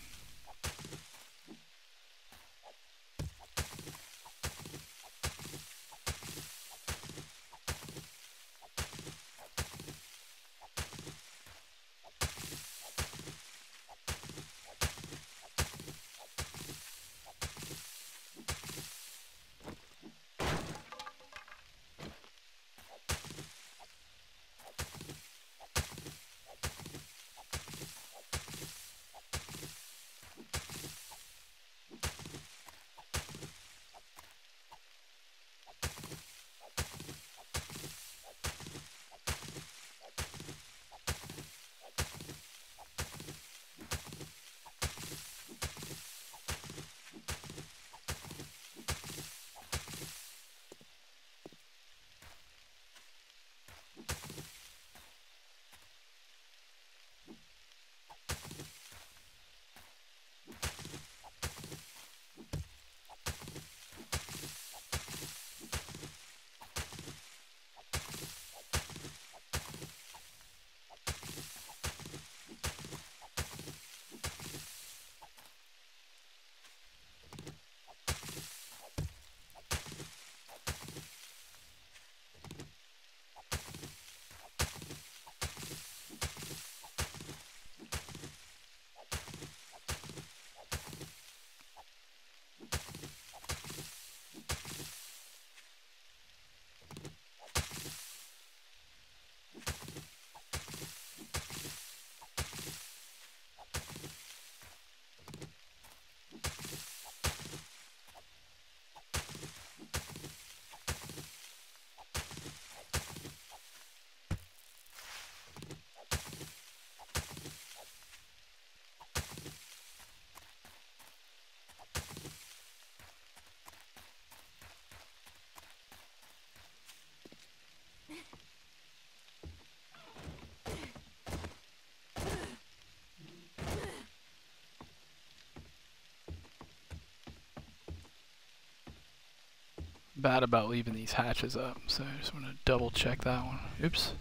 bad about leaving these hatches up, so I just want to double check that one. Oops.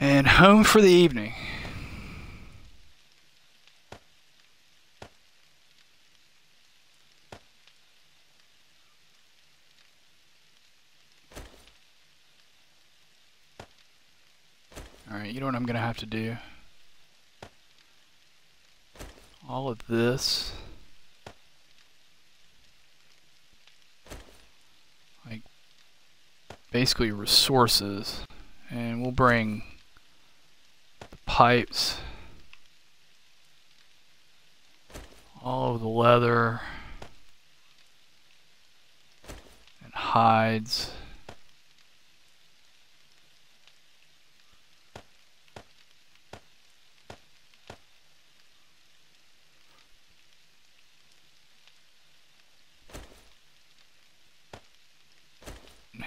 And home for the evening. Alright, you know what I'm going to have to do? All of this, like, basically resources, and we'll bring the pipes, all of the leather, and hides.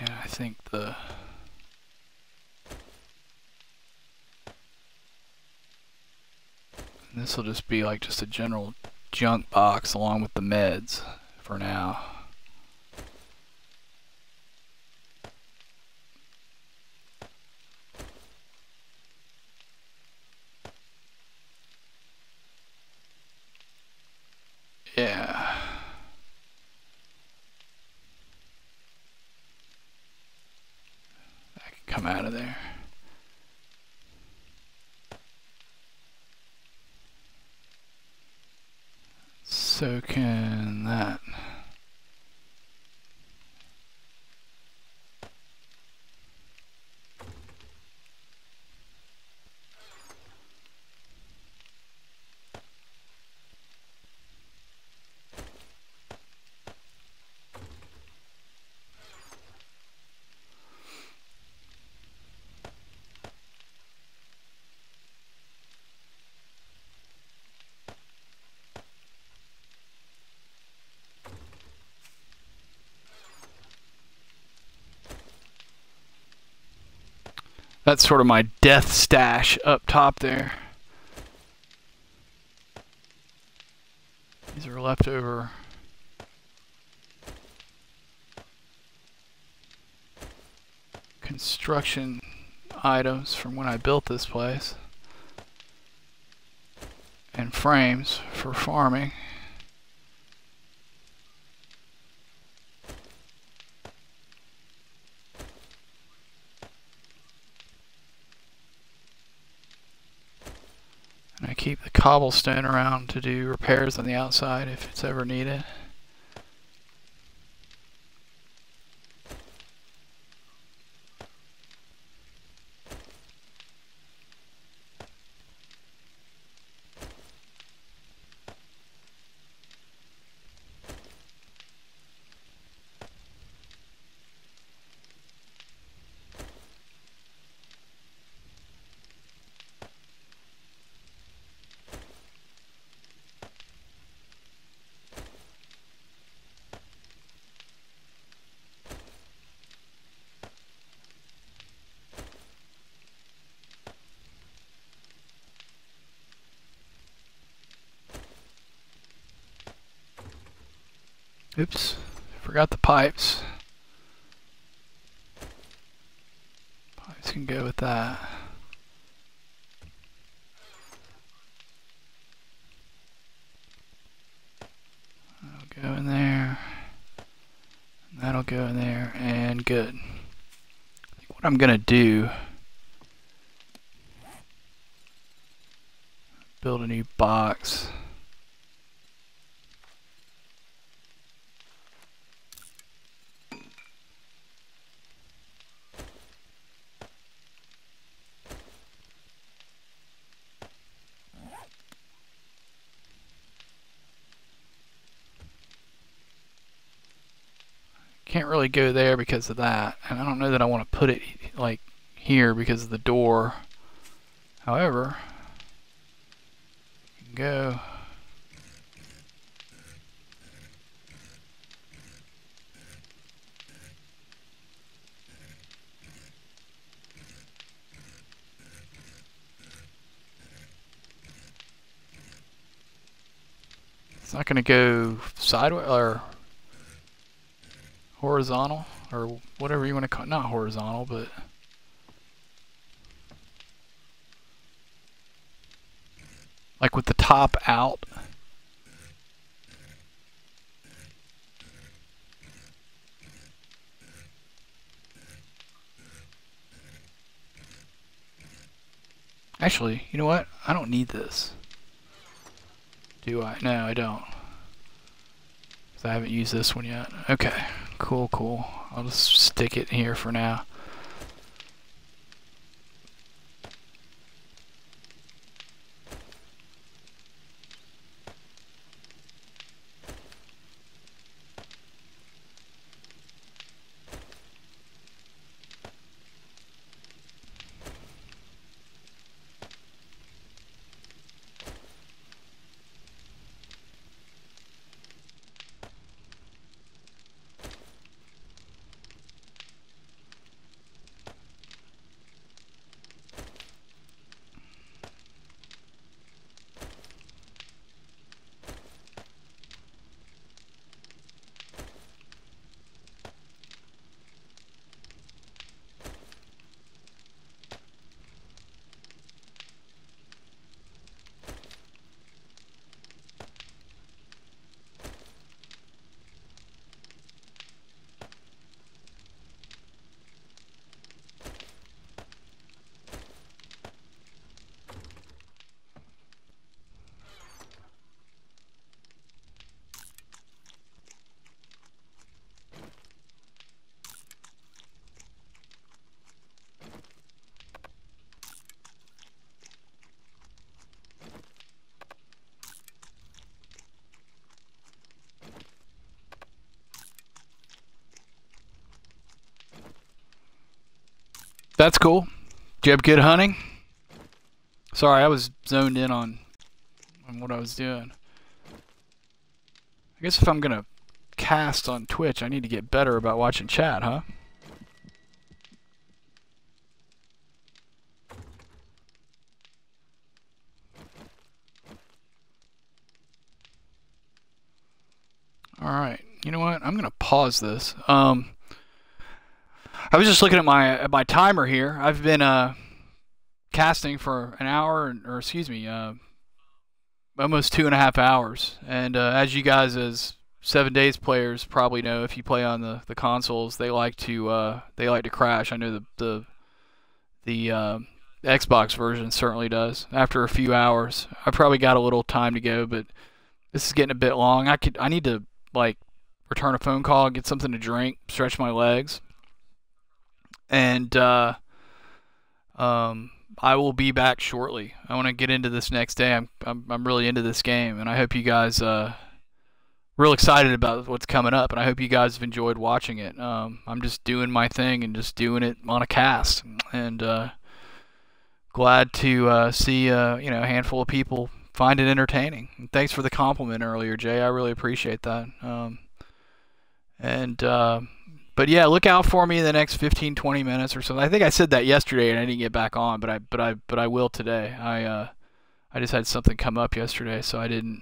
And I think this will just be like just a general junk box along with the meds for now. Yeah. That can come out of there. So can that. That's sort of my death stash up top there. These are leftover construction items from when I built this place, and frames for farming. And I keep the cobblestone around to do repairs on the outside if it's ever needed. Oops, forgot the pipes. Pipes can go with that. That'll go in there. And that'll go in there, and good. I think what I'm gonna do, build a new box. Can't really go there because of that, and I don't know that I want to put it like here because of the door. However, you can go It's not gonna go sideways or horizontal or whatever you want to call it. Not horizontal, but like with the top out. Actually, you know what? I don't need this. Do I? No, I don't. 'Cause I haven't used this one yet. Okay, cool, cool. I'll just stick it here for now. That's cool. Did you have good hunting? Sorry, I was zoned in on what I was doing. I guess if I'm gonna cast on Twitch, I need to get better about watching chat, huh? Alright, you know what? I'm gonna pause this. I was just looking at my timer here. I've been casting for an hour, or excuse me, almost 2.5 hours. And as you guys, as 7 Days players, probably know, if you play on the consoles, they like to crash. I know the Xbox version certainly does. After a few hours, I probably got a little time to go, but this is getting a bit long. I need to like return a phone call, get something to drink, stretch my legs. And I will be back shortly. I want to get into this next day. I'm really into this game, and I hope you guys real excited about what's coming up, and I hope you guys have enjoyed watching it. I'm just doing my thing and just doing it on a cast, and glad to see a handful of people find it entertaining. And thanks for the compliment earlier, Jay. I really appreciate that. But yeah, look out for me in the next 15-20 minutes or so. I think I said that yesterday and I didn't get back on, but I will today. I just had something come up yesterday, so I didn't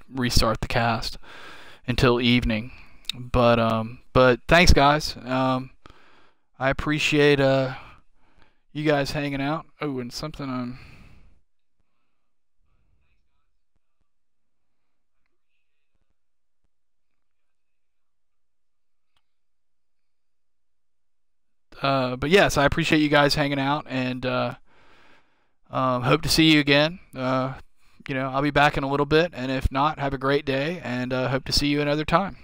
restart the cast until evening. But thanks, guys. I appreciate you guys hanging out. Oh, and something but yes, I appreciate you guys hanging out, and hope to see you again. I'll be back in a little bit, and if not, have a great day, and hope to see you another time.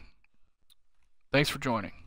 Thanks for joining.